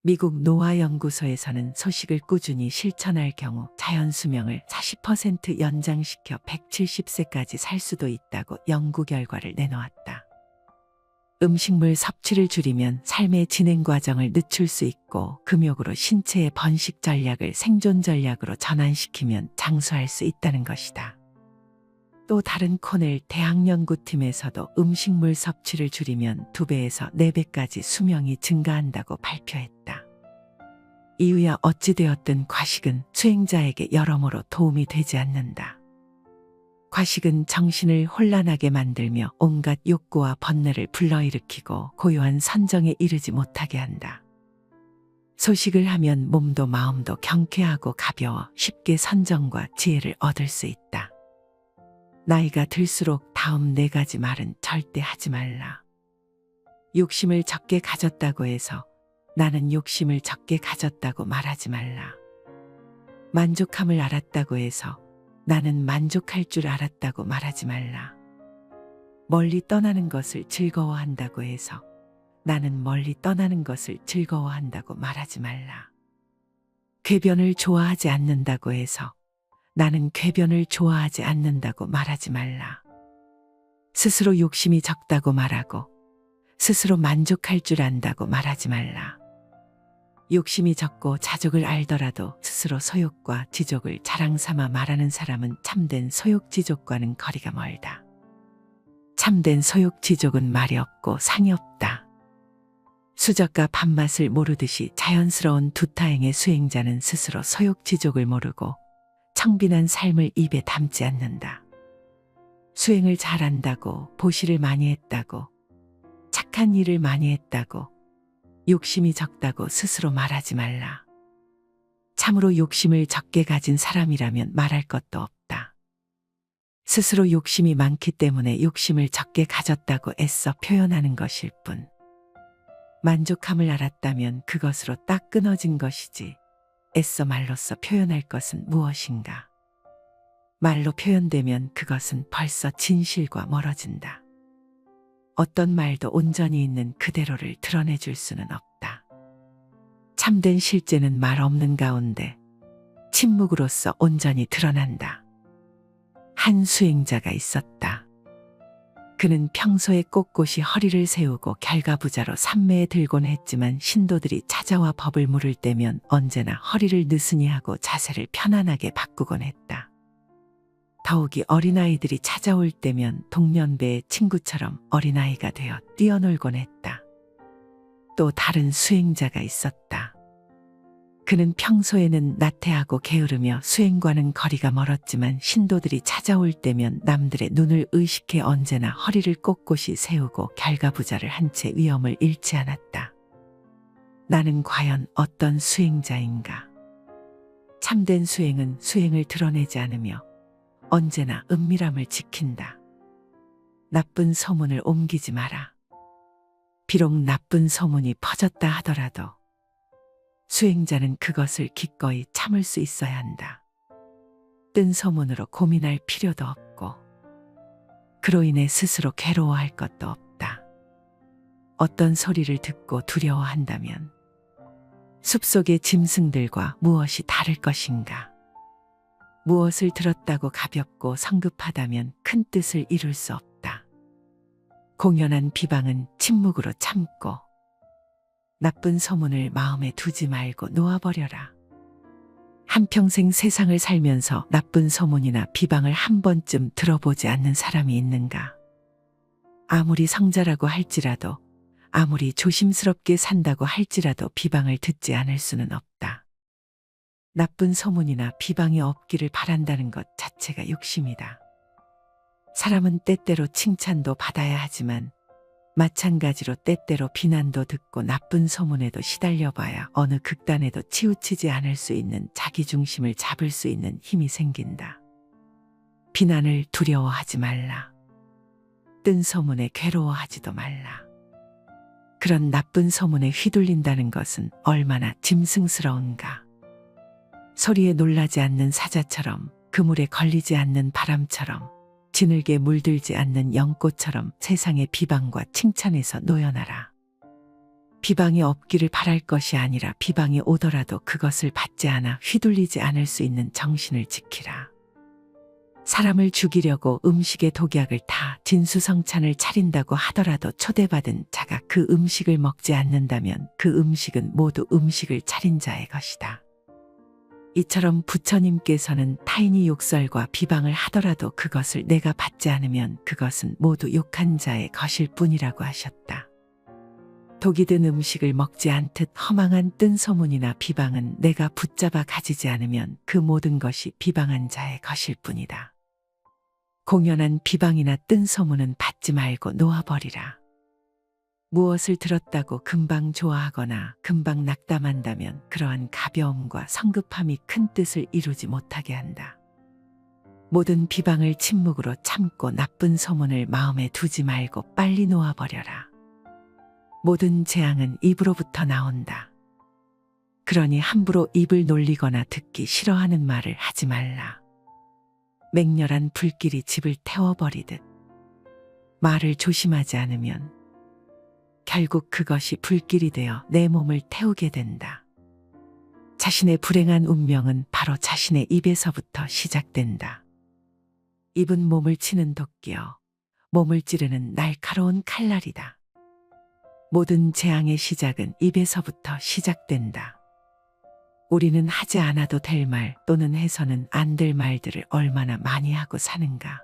미국 노화연구소에서는 소식을 꾸준히 실천할 경우 자연 수명을 40% 연장시켜 170세까지 살 수도 있다고 연구 결과를 내놓았다. 음식물 섭취를 줄이면 삶의 진행 과정을 늦출 수 있고 금욕으로 신체의 번식 전략을 생존 전략으로 전환시키면 장수할 수 있다는 것이다. 또 다른 코넬 대학연구팀에서도 음식물 섭취를 줄이면 2배에서 4배까지 수명이 증가한다고 발표했다. 이유야 어찌되었든 과식은 수행자에게 여러모로 도움이 되지 않는다. 과식은 정신을 혼란하게 만들며 온갖 욕구와 번뇌를 불러일으키고 고요한 선정에 이르지 못하게 한다. 소식을 하면 몸도 마음도 경쾌하고 가벼워 쉽게 선정과 지혜를 얻을 수 있다. 나이가 들수록 다음 4가지 말은 절대 하지 말라. 욕심을 적게 가졌다고 해서 나는 욕심을 적게 가졌다고 말하지 말라. 만족함을 알았다고 해서 나는 만족할 줄 알았다고 말하지 말라. 멀리 떠나는 것을 즐거워한다고 해서 나는 멀리 떠나는 것을 즐거워한다고 말하지 말라. 궤변을 좋아하지 않는다고 해서 나는 궤변을 좋아하지 않는다고 말하지 말라. 스스로 욕심이 적다고 말하고 스스로 만족할 줄 안다고 말하지 말라. 욕심이 적고 자족을 알더라도 스스로 소욕과 지족을 자랑 삼아 말하는 사람은 참된 소욕지족과는 거리가 멀다. 참된 소욕지족은 말이 없고 상이 없다. 수저가 밥맛을 모르듯이 자연스러운 두타행의 수행자는 스스로 소욕지족을 모르고 청빈한 삶을 입에 담지 않는다. 수행을 잘한다고 보시를 많이 했다고 착한 일을 많이 했다고 욕심이 적다고 스스로 말하지 말라. 참으로 욕심을 적게 가진 사람이라면 말할 것도 없다. 스스로 욕심이 많기 때문에 욕심을 적게 가졌다고 애써 표현하는 것일 뿐. 만족함을 알았다면 그것으로 딱 끊어진 것이지 애써 말로써 표현할 것은 무엇인가. 말로 표현되면 그것은 벌써 진실과 멀어진다. 어떤 말도 온전히 있는 그대로를 드러내줄 수는 없다. 참된 실제는 말 없는 가운데 침묵으로써 온전히 드러난다. 한 수행자가 있었다. 그는 평소에 꼿꼿이 허리를 세우고 결가부자로 삼매에 들곤 했지만 신도들이 찾아와 법을 물을 때면 언제나 허리를 느슨히 하고 자세를 편안하게 바꾸곤 했다. 더욱이 어린아이들이 찾아올 때면 동년배의 친구처럼 어린아이가 되어 뛰어놀곤 했다. 또 다른 수행자가 있었다. 그는 평소에는 나태하고 게으르며 수행과는 거리가 멀었지만 신도들이 찾아올 때면 남들의 눈을 의식해 언제나 허리를 꼿꼿이 세우고 결가부자를 한 채 위엄을 잃지 않았다. 나는 과연 어떤 수행자인가? 참된 수행은 수행을 드러내지 않으며 언제나 은밀함을 지킨다. 나쁜 소문을 옮기지 마라. 비록 나쁜 소문이 퍼졌다 하더라도 수행자는 그것을 기꺼이 참을 수 있어야 한다. 뜬 소문으로 고민할 필요도 없고 그로 인해 스스로 괴로워할 것도 없다. 어떤 소리를 듣고 두려워한다면 숲속의 짐승들과 무엇이 다를 것인가? 무엇을 들었다고 가볍고 성급하다면 큰 뜻을 이룰 수 없다. 공연한 비방은 침묵으로 참고 나쁜 소문을 마음에 두지 말고 놓아버려라. 한평생 세상을 살면서 나쁜 소문이나 비방을 한 번쯤 들어보지 않는 사람이 있는가? 아무리 성자라고 할지라도 아무리 조심스럽게 산다고 할지라도 비방을 듣지 않을 수는 없다. 나쁜 소문이나 비방이 없기를 바란다는 것 자체가 욕심이다. 사람은 때때로 칭찬도 받아야 하지만 마찬가지로 때때로 비난도 듣고 나쁜 소문에도 시달려봐야 어느 극단에도 치우치지 않을 수 있는 자기중심을 잡을 수 있는 힘이 생긴다. 비난을 두려워하지 말라. 뜬 소문에 괴로워하지도 말라. 그런 나쁜 소문에 휘둘린다는 것은 얼마나 짐승스러운가. 소리에 놀라지 않는 사자처럼 그물에 걸리지 않는 바람처럼 진흙에 물들지 않는 연꽃처럼 세상의 비방과 칭찬에서 놓여나라. 비방이 없기를 바랄 것이 아니라 비방이 오더라도 그것을 받지 않아 휘둘리지 않을 수 있는 정신을 지키라. 사람을 죽이려고 음식에 독약을 타 진수성찬을 차린다고 하더라도 초대받은 자가 그 음식을 먹지 않는다면 그 음식은 모두 음식을 차린 자의 것이다. 이처럼 부처님께서는 타인이 욕설과 비방을 하더라도 그것을 내가 받지 않으면 그것은 모두 욕한 자의 것일 뿐이라고 하셨다. 독이 든 음식을 먹지 않듯 허망한 뜬 소문이나 비방은 내가 붙잡아 가지지 않으면 그 모든 것이 비방한 자의 것일 뿐이다. 공연한 비방이나 뜬 소문은 받지 말고 놓아버리라. 무엇을 들었다고 금방 좋아하거나 금방 낙담한다면 그러한 가벼움과 성급함이 큰 뜻을 이루지 못하게 한다. 모든 비방을 침묵으로 참고 나쁜 소문을 마음에 두지 말고 빨리 놓아버려라. 모든 재앙은 입으로부터 나온다. 그러니 함부로 입을 놀리거나 듣기 싫어하는 말을 하지 말라. 맹렬한 불길이 집을 태워버리듯 말을 조심하지 않으면 결국 그것이 불길이 되어 내 몸을 태우게 된다. 자신의 불행한 운명은 바로 자신의 입에서부터 시작된다. 입은 몸을 치는 도끼여 몸을 찌르는 날카로운 칼날이다. 모든 재앙의 시작은 입에서부터 시작된다. 우리는 하지 않아도 될 말 또는 해서는 안 될 말들을 얼마나 많이 하고 사는가.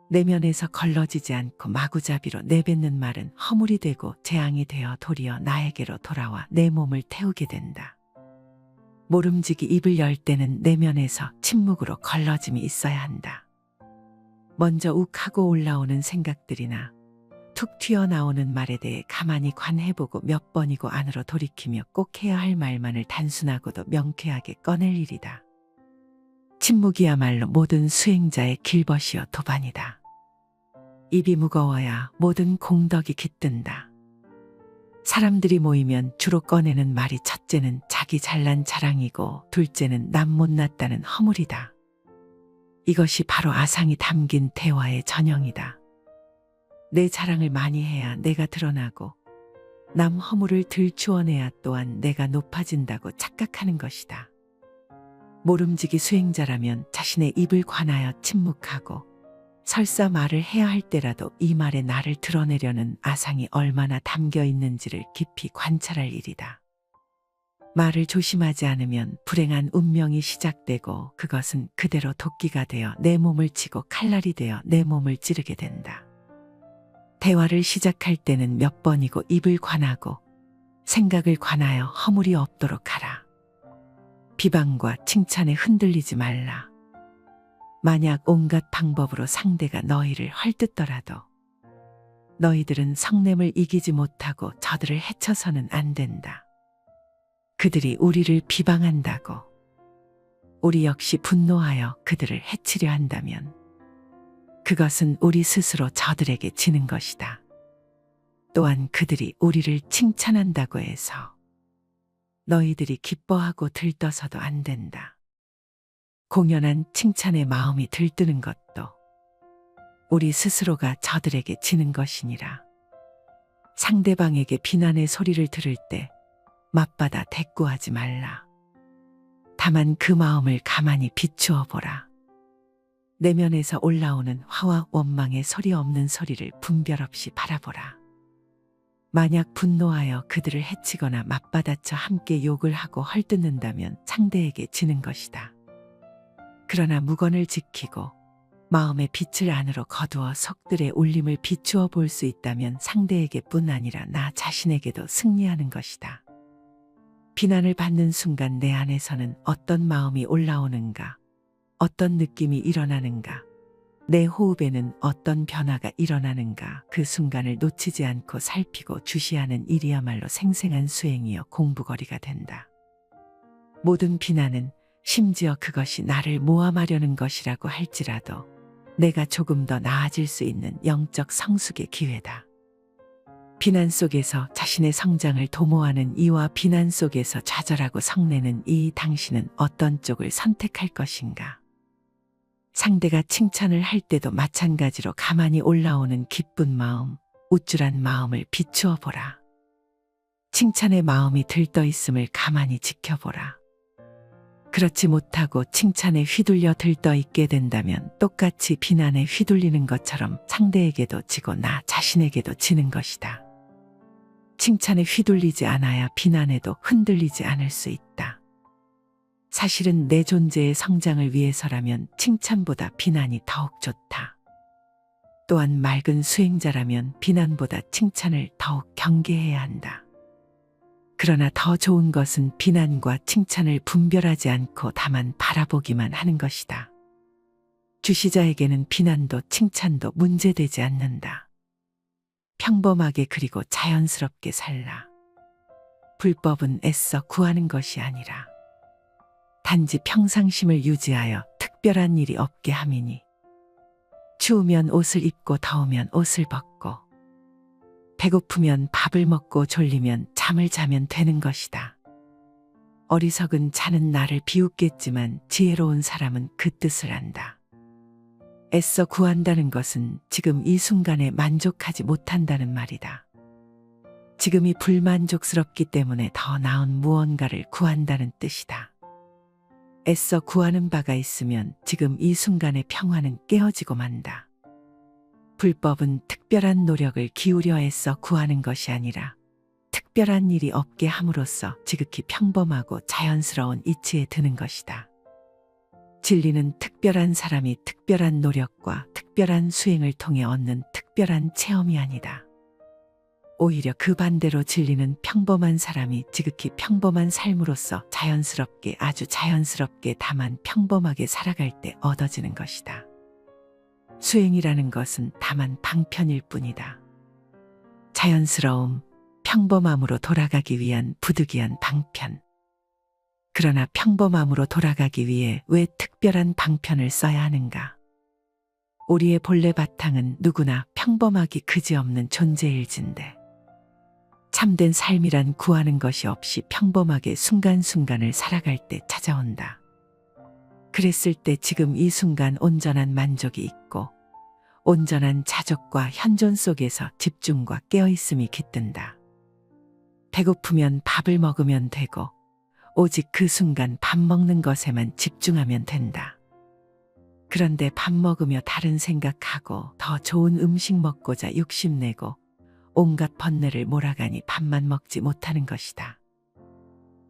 내면에서 걸러지지 않고 마구잡이로 내뱉는 말은 허물이 되고 재앙이 되어 도리어 나에게로 돌아와 내 몸을 태우게 된다. 모름지기 입을 열 때는 내면에서 침묵으로 걸러짐이 있어야 한다. 먼저 욱하고 올라오는 생각들이나 툭 튀어나오는 말에 대해 가만히 관해보고 몇 번이고 안으로 돌이키며 꼭 해야 할 말만을 단순하고도 명쾌하게 꺼낼 일이다. 침묵이야말로 모든 수행자의 길벗이요 도반이다. 입이 무거워야 모든 공덕이 깃든다. 사람들이 모이면 주로 꺼내는 말이 첫째는 자기 잘난 자랑이고 둘째는 남 못났다는 허물이다. 이것이 바로 아상이 담긴 대화의 전형이다. 내 자랑을 많이 해야 내가 드러나고 남 허물을 들추어내야 또한 내가 높아진다고 착각하는 것이다. 모름지기 수행자라면 자신의 입을 관하여 침묵하고 설사 말을 해야 할 때라도 이 말에 나를 드러내려는 아상이 얼마나 담겨 있는지를 깊이 관찰할 일이다. 말을 조심하지 않으면 불행한 운명이 시작되고 그것은 그대로 도끼가 되어 내 몸을 치고 칼날이 되어 내 몸을 찌르게 된다. 대화를 시작할 때는 몇 번이고 입을 관하고 생각을 관하여 허물이 없도록 하라. 비방과 칭찬에 흔들리지 말라. 만약 온갖 방법으로 상대가 너희를 헐뜯더라도 너희들은 성냄을 이기지 못하고 저들을 해쳐서는 안 된다. 그들이 우리를 비방한다고 우리 역시 분노하여 그들을 해치려 한다면 그것은 우리 스스로 저들에게 지는 것이다. 또한 그들이 우리를 칭찬한다고 해서 너희들이 기뻐하고 들떠서도 안 된다. 공연한 칭찬에 마음이 들뜨는 것도 우리 스스로가 저들에게 지는 것이니라. 상대방에게 비난의 소리를 들을 때 맞받아 대꾸하지 말라. 다만 그 마음을 가만히 비추어 보라. 내면에서 올라오는 화와 원망의 소리 없는 소리를 분별 없이 바라보라. 만약 분노하여 그들을 해치거나 맞받아쳐 함께 욕을 하고 헐뜯는다면 상대에게 지는 것이다. 그러나 무건을 지키고 마음의 빛을 안으로 거두어 속들의 울림을 비추어 볼 수 있다면 상대에게뿐 아니라 나 자신에게도 승리하는 것이다. 비난을 받는 순간 내 안에서는 어떤 마음이 올라오는가, 어떤 느낌이 일어나는가, 내 호흡에는 어떤 변화가 일어나는가 그 순간을 놓치지 않고 살피고 주시하는 일이야말로 생생한 수행이여 공부거리가 된다. 모든 비난은 심지어 그것이 나를 모함하려는 것이라고 할지라도 내가 조금 더 나아질 수 있는 영적 성숙의 기회다. 비난 속에서 자신의 성장을 도모하는 이와 비난 속에서 좌절하고 성내는 이 당신은 어떤 쪽을 선택할 것인가? 상대가 칭찬을 할 때도 마찬가지로 가만히 올라오는 기쁜 마음, 우쭐한 마음을 비추어 보라. 칭찬의 마음이 들떠 있음을 가만히 지켜보라. 그렇지 못하고 칭찬에 휘둘려 들떠 있게 된다면 똑같이 비난에 휘둘리는 것처럼 상대에게도 지고 나 자신에게도 지는 것이다. 칭찬에 휘둘리지 않아야 비난에도 흔들리지 않을 수 있다. 사실은 내 존재의 성장을 위해서라면 칭찬보다 비난이 더욱 좋다. 또한 맑은 수행자라면 비난보다 칭찬을 더욱 경계해야 한다. 그러나 더 좋은 것은 비난과 칭찬을 분별하지 않고 다만 바라보기만 하는 것이다. 주시자에게는 비난도 칭찬도 문제되지 않는다. 평범하게 그리고 자연스럽게 살라. 불법은 애써 구하는 것이 아니라 단지 평상심을 유지하여 특별한 일이 없게 함이니 추우면 옷을 입고 더우면 옷을 벗고 배고프면 밥을 먹고 졸리면 잠을 자면 되는 것이다. 어리석은 자는 나를 비웃겠지만 지혜로운 사람은 그 뜻을 안다. 애써 구한다는 것은 지금 이 순간에 만족하지 못한다는 말이다. 지금이 불만족스럽기 때문에 더 나은 무언가를 구한다는 뜻이다. 애써 구하는 바가 있으면 지금 이 순간의 평화는 깨어지고 만다. 불법은 특별한 노력을 기울여 애써 구하는 것이 아니라 특별한 일이 없게 함으로써 지극히 평범하고 자연스러운 이치에 드는 것이다. 진리는 특별한 사람이 특별한 노력과 특별한 수행을 통해 얻는 특별한 체험이 아니다. 오히려 그 반대로 진리는 평범한 사람이 지극히 평범한 삶으로서 자연스럽게 아주 자연스럽게 다만 평범하게 살아갈 때 얻어지는 것이다. 수행이라는 것은 다만 방편일 뿐이다. 자연스러움, 평범함으로 돌아가기 위한 부득이한 방편. 그러나 평범함으로 돌아가기 위해 왜 특별한 방편을 써야 하는가? 우리의 본래 바탕은 누구나 평범하기 그지없는 존재일진데 참된 삶이란 구하는 것이 없이 평범하게 순간순간을 살아갈 때 찾아온다. 그랬을 때 지금 이 순간 온전한 만족이 있고 온전한 자족과 현존 속에서 집중과 깨어있음이 깃든다. 배고프면 밥을 먹으면 되고 오직 그 순간 밥 먹는 것에만 집중하면 된다. 그런데 밥 먹으며 다른 생각하고 더 좋은 음식 먹고자 욕심내고 온갖 번뇌를 몰아가니 밥만 먹지 못하는 것이다.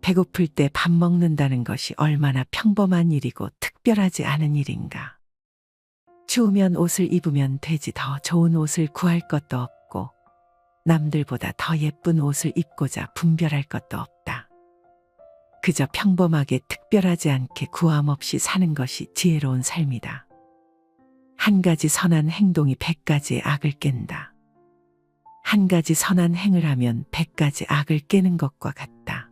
배고플 때 밥 먹는다는 것이 얼마나 평범한 일이고 특별하지 않은 일인가. 추우면 옷을 입으면 되지 더 좋은 옷을 구할 것도 없고 남들보다 더 예쁜 옷을 입고자 분별할 것도 없다. 그저 평범하게 특별하지 않게 구함 없이 사는 것이 지혜로운 삶이다. 한 가지 선한 행동이 100가지의 악을 깬다. 한 가지 선한 행을 하면 100가지 악을 깨는 것과 같다.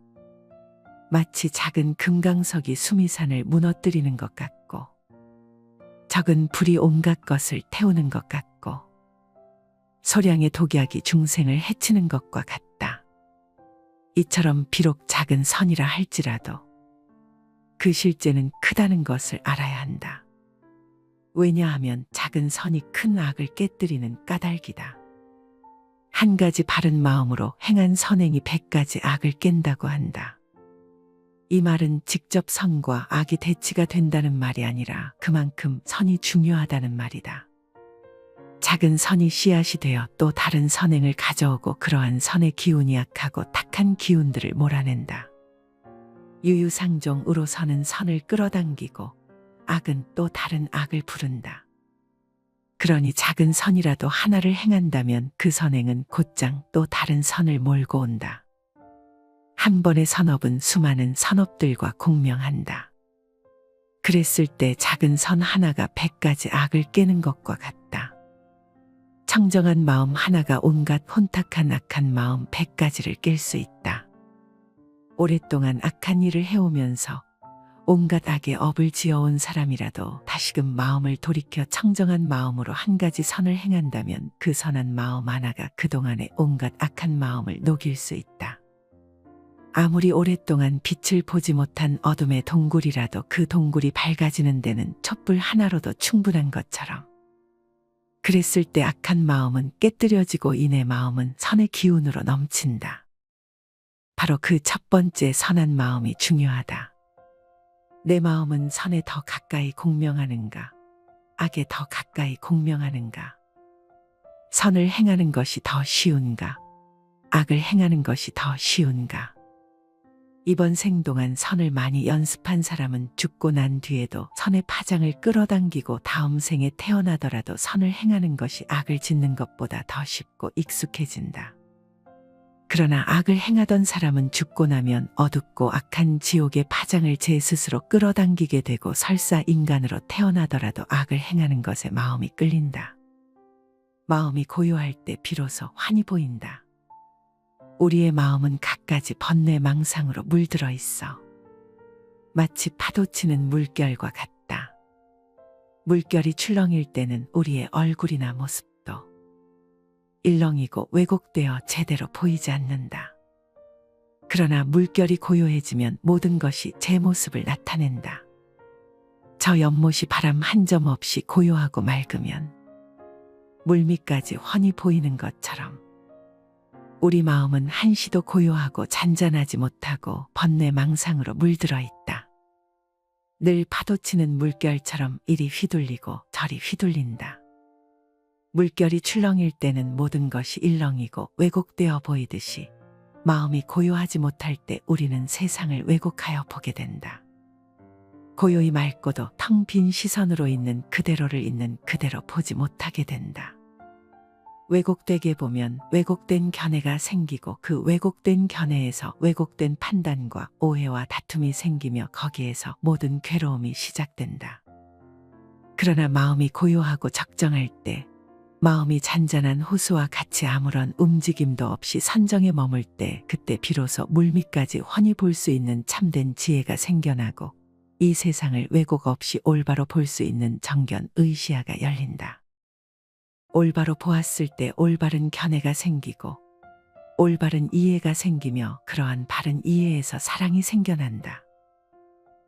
마치 작은 금강석이 수미산을 무너뜨리는 것 같고 적은 불이 온갖 것을 태우는 것 같고 소량의 독약이 중생을 해치는 것과 같다. 이처럼 비록 작은 선이라 할지라도 그 실제는 크다는 것을 알아야 한다. 왜냐하면 작은 선이 큰 악을 깨뜨리는 까닭이다. 한 가지 바른 마음으로 행한 선행이 100가지 악을 깬다고 한다. 이 말은 직접 선과 악이 대치가 된다는 말이 아니라 그만큼 선이 중요하다는 말이다. 작은 선이 씨앗이 되어 또 다른 선행을 가져오고 그러한 선의 기운이 약하고 탁한 기운들을 몰아낸다. 유유상종으로 선은 선을 끌어당기고 악은 또 다른 악을 부른다. 그러니 작은 선이라도 하나를 행한다면 그 선행은 곧장 또 다른 선을 몰고 온다. 한 번의 선업은 수많은 선업들과 공명한다. 그랬을 때 작은 선 하나가 100가지 악을 깨는 것과 같다. 청정한 마음 하나가 온갖 혼탁한 악한 마음 100가지를 깰 수 있다. 오랫동안 악한 일을 해오면서 온갖 악의 업을 지어온 사람이라도 다시금 마음을 돌이켜 청정한 마음으로 한 가지 선을 행한다면 그 선한 마음 하나가 그동안의 온갖 악한 마음을 녹일 수 있다. 아무리 오랫동안 빛을 보지 못한 어둠의 동굴이라도 그 동굴이 밝아지는 데는 촛불 하나로도 충분한 것처럼 그랬을 때 악한 마음은 깨뜨려지고 이내 마음은 선의 기운으로 넘친다. 바로 그 첫 번째 선한 마음이 중요하다. 내 마음은 선에 더 가까이 공명하는가? 악에 더 가까이 공명하는가? 선을 행하는 것이 더 쉬운가? 악을 행하는 것이 더 쉬운가? 이번 생 동안 선을 많이 연습한 사람은 죽고 난 뒤에도 선의 파장을 끌어당기고 다음 생에 태어나더라도 선을 행하는 것이 악을 짓는 것보다 더 쉽고 익숙해진다. 그러나 악을 행하던 사람은 죽고 나면 어둡고 악한 지옥의 파장을 제 스스로 끌어당기게 되고 설사 인간으로 태어나더라도 악을 행하는 것에 마음이 끌린다. 마음이 고요할 때 비로소 환히 보인다. 우리의 마음은 갖가지 번뇌망상으로 물들어 있어. 마치 파도치는 물결과 같다. 물결이 출렁일 때는 우리의 얼굴이나 모습도 일렁이고 왜곡되어 제대로 보이지 않는다. 그러나 물결이 고요해지면 모든 것이 제 모습을 나타낸다. 저 연못이 바람 한 점 없이 고요하고 맑으면 물밑까지 훤히 보이는 것처럼 우리 마음은 한시도 고요하고 잔잔하지 못하고 번뇌망상으로 물들어 있다. 늘 파도치는 물결처럼 이리 휘둘리고 저리 휘둘린다. 물결이 출렁일 때는 모든 것이 일렁이고 왜곡되어 보이듯이 마음이 고요하지 못할 때 우리는 세상을 왜곡하여 보게 된다. 고요히 맑고도 텅 빈 시선으로 있는 그대로를 있는 그대로 보지 못하게 된다. 왜곡되게 보면 왜곡된 견해가 생기고 그 왜곡된 견해에서 왜곡된 판단과 오해와 다툼이 생기며 거기에서 모든 괴로움이 시작된다. 그러나 마음이 고요하고 적정할 때 마음이 잔잔한 호수와 같이 아무런 움직임도 없이 선정에 머물 때 그때 비로소 물밑까지 훤히 볼 수 있는 참된 지혜가 생겨나고 이 세상을 왜곡 없이 올바로 볼 수 있는 정견 의시야가 열린다. 올바로 보았을 때 올바른 견해가 생기고 올바른 이해가 생기며 그러한 바른 이해에서 사랑이 생겨난다.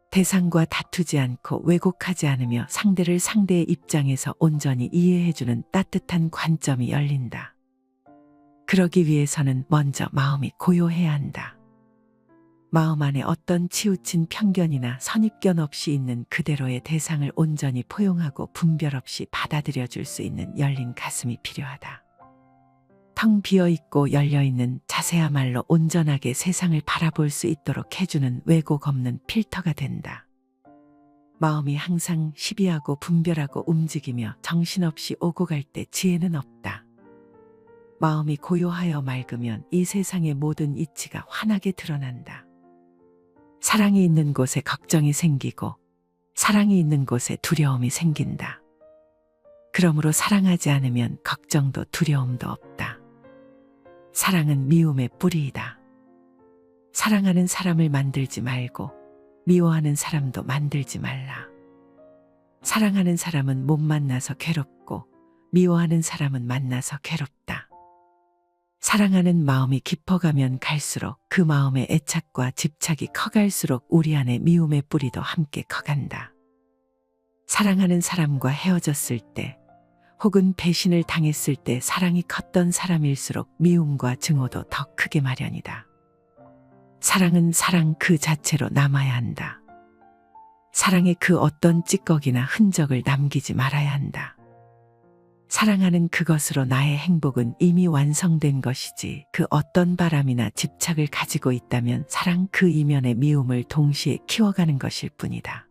대상과 다투지 않고 왜곡하지 않으며 상대를 상대의 입장에서 온전히 이해해주는 따뜻한 관점이 열린다. 그러기 위해서는 먼저 마음이 고요해야 한다. 마음 안에 어떤 치우친 편견이나 선입견 없이 있는 그대로의 대상을 온전히 포용하고 분별 없이 받아들여 줄 수 있는 열린 가슴이 필요하다. 텅 비어있고 열려있는 자세야말로 온전하게 세상을 바라볼 수 있도록 해주는 왜곡 없는 필터가 된다. 마음이 항상 시비하고 분별하고 움직이며 정신없이 오고 갈 때 지혜는 없다. 마음이 고요하여 맑으면 이 세상의 모든 이치가 환하게 드러난다. 사랑이 있는 곳에 걱정이 생기고 사랑이 있는 곳에 두려움이 생긴다. 그러므로 사랑하지 않으면 걱정도 두려움도 없다. 사랑은 미움의 뿌리이다. 사랑하는 사람을 만들지 말고 미워하는 사람도 만들지 말라. 사랑하는 사람은 못 만나서 괴롭고 미워하는 사람은 만나서 괴롭다. 사랑하는 마음이 깊어가면 갈수록 그 마음의 애착과 집착이 커갈수록 우리 안에 미움의 뿌리도 함께 커간다. 사랑하는 사람과 헤어졌을 때 혹은 배신을 당했을 때 사랑이 컸던 사람일수록 미움과 증오도 더 크게 마련이다. 사랑은 사랑 그 자체로 남아야 한다. 사랑의 그 어떤 찌꺼기나 흔적을 남기지 말아야 한다. 사랑하는 그것으로 나의 행복은 이미 완성된 것이지 그 어떤 바람이나 집착을 가지고 있다면 사랑 그 이면의 미움을 동시에 키워가는 것일 뿐이다.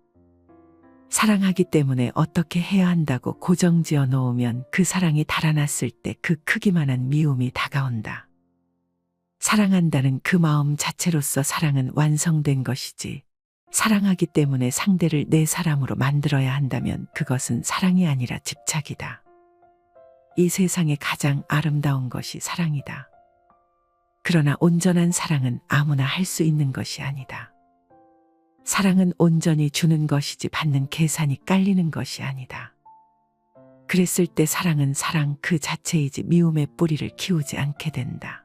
사랑하기 때문에 어떻게 해야 한다고 고정지어 놓으면 그 사랑이 달아났을 때 그 크기만한 미움이 다가온다. 사랑한다는 그 마음 자체로서 사랑은 완성된 것이지 사랑하기 때문에 상대를 내 사람으로 만들어야 한다면 그것은 사랑이 아니라 집착이다. 이 세상에 가장 아름다운 것이 사랑이다. 그러나 온전한 사랑은 아무나 할 수 있는 것이 아니다. 사랑은 온전히 주는 것이지 받는 계산이 깔리는 것이 아니다. 그랬을 때 사랑은 사랑 그 자체이지 미움의 뿌리를 키우지 않게 된다.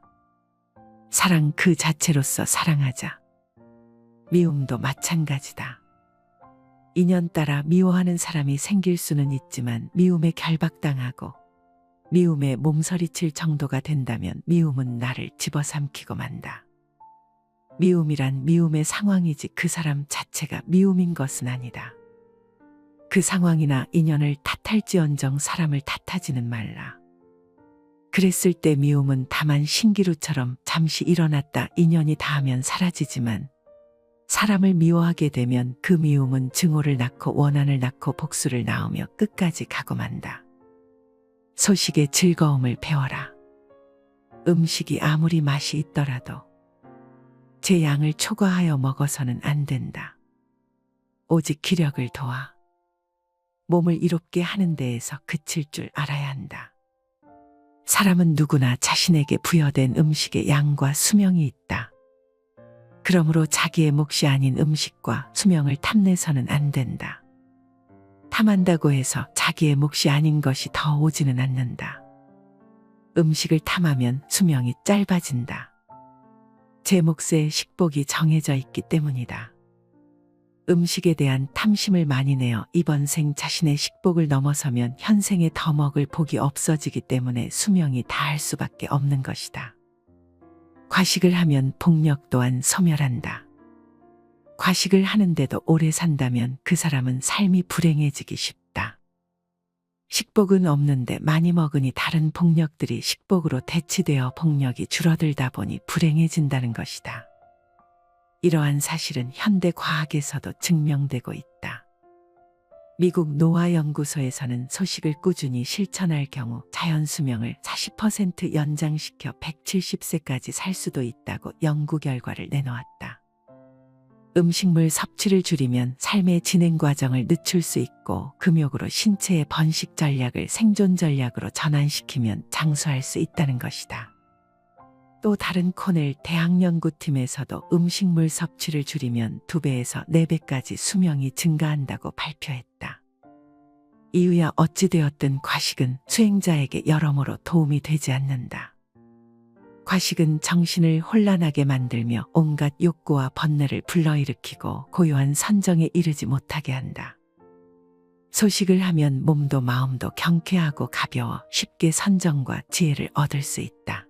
사랑 그 자체로서 사랑하자. 미움도 마찬가지다. 인연 따라 미워하는 사람이 생길 수는 있지만 미움에 결박당하고 미움에 몸서리칠 정도가 된다면 미움은 나를 집어삼키고 만다. 미움이란 미움의 상황이지 그 사람 자체가 미움인 것은 아니다. 그 상황이나 인연을 탓할지언정 사람을 탓하지는 말라. 그랬을 때 미움은 다만 신기루처럼 잠시 일어났다 인연이 닿으면 사라지지만 사람을 미워하게 되면 그 미움은 증오를 낳고 원한을 낳고 복수를 낳으며 끝까지 가고 만다. 소식의 즐거움을 배워라. 음식이 아무리 맛이 있더라도 제 양을 초과하여 먹어서는 안 된다. 오직 기력을 도와 몸을 이롭게 하는 데에서 그칠 줄 알아야 한다. 사람은 누구나 자신에게 부여된 음식의 양과 수명이 있다. 그러므로 자기의 몫이 아닌 음식과 수명을 탐내서는 안 된다. 탐한다고 해서 자기의 몫이 아닌 것이 더 오지는 않는다. 음식을 탐하면 수명이 짧아진다. 제 몫의 식복이 정해져 있기 때문이다. 음식에 대한 탐심을 많이 내어 이번 생 자신의 식복을 넘어서면 현생에 더 먹을 복이 없어지기 때문에 수명이 다할 수밖에 없는 것이다. 과식을 하면 복력 또한 소멸한다. 과식을 하는데도 오래 산다면 그 사람은 삶이 불행해지기 쉽다. 식복은 없는데 많이 먹으니 다른 복력들이 식복으로 대치되어 복력이 줄어들다 보니 불행해진다는 것이다. 이러한 사실은 현대 과학에서도 증명되고 있다. 미국 노화연구소에서는 소식을 꾸준히 실천할 경우 자연 수명을 40% 연장시켜 170세까지 살 수도 있다고 연구 결과를 내놓았다. 음식물 섭취를 줄이면 삶의 진행 과정을 늦출 수 있고 금욕으로 신체의 번식 전략을 생존 전략으로 전환시키면 장수할 수 있다는 것이다. 또 다른 코넬 대학연구팀에서도 음식물 섭취를 줄이면 2배에서 4배까지 수명이 증가한다고 발표했다. 이유야 어찌되었든 과식은 수행자에게 여러모로 도움이 되지 않는다. 과식은 정신을 혼란하게 만들며 온갖 욕구와 번뇌를 불러일으키고 고요한 선정에 이르지 못하게 한다. 소식을 하면 몸도 마음도 경쾌하고 가벼워 쉽게 선정과 지혜를 얻을 수 있다.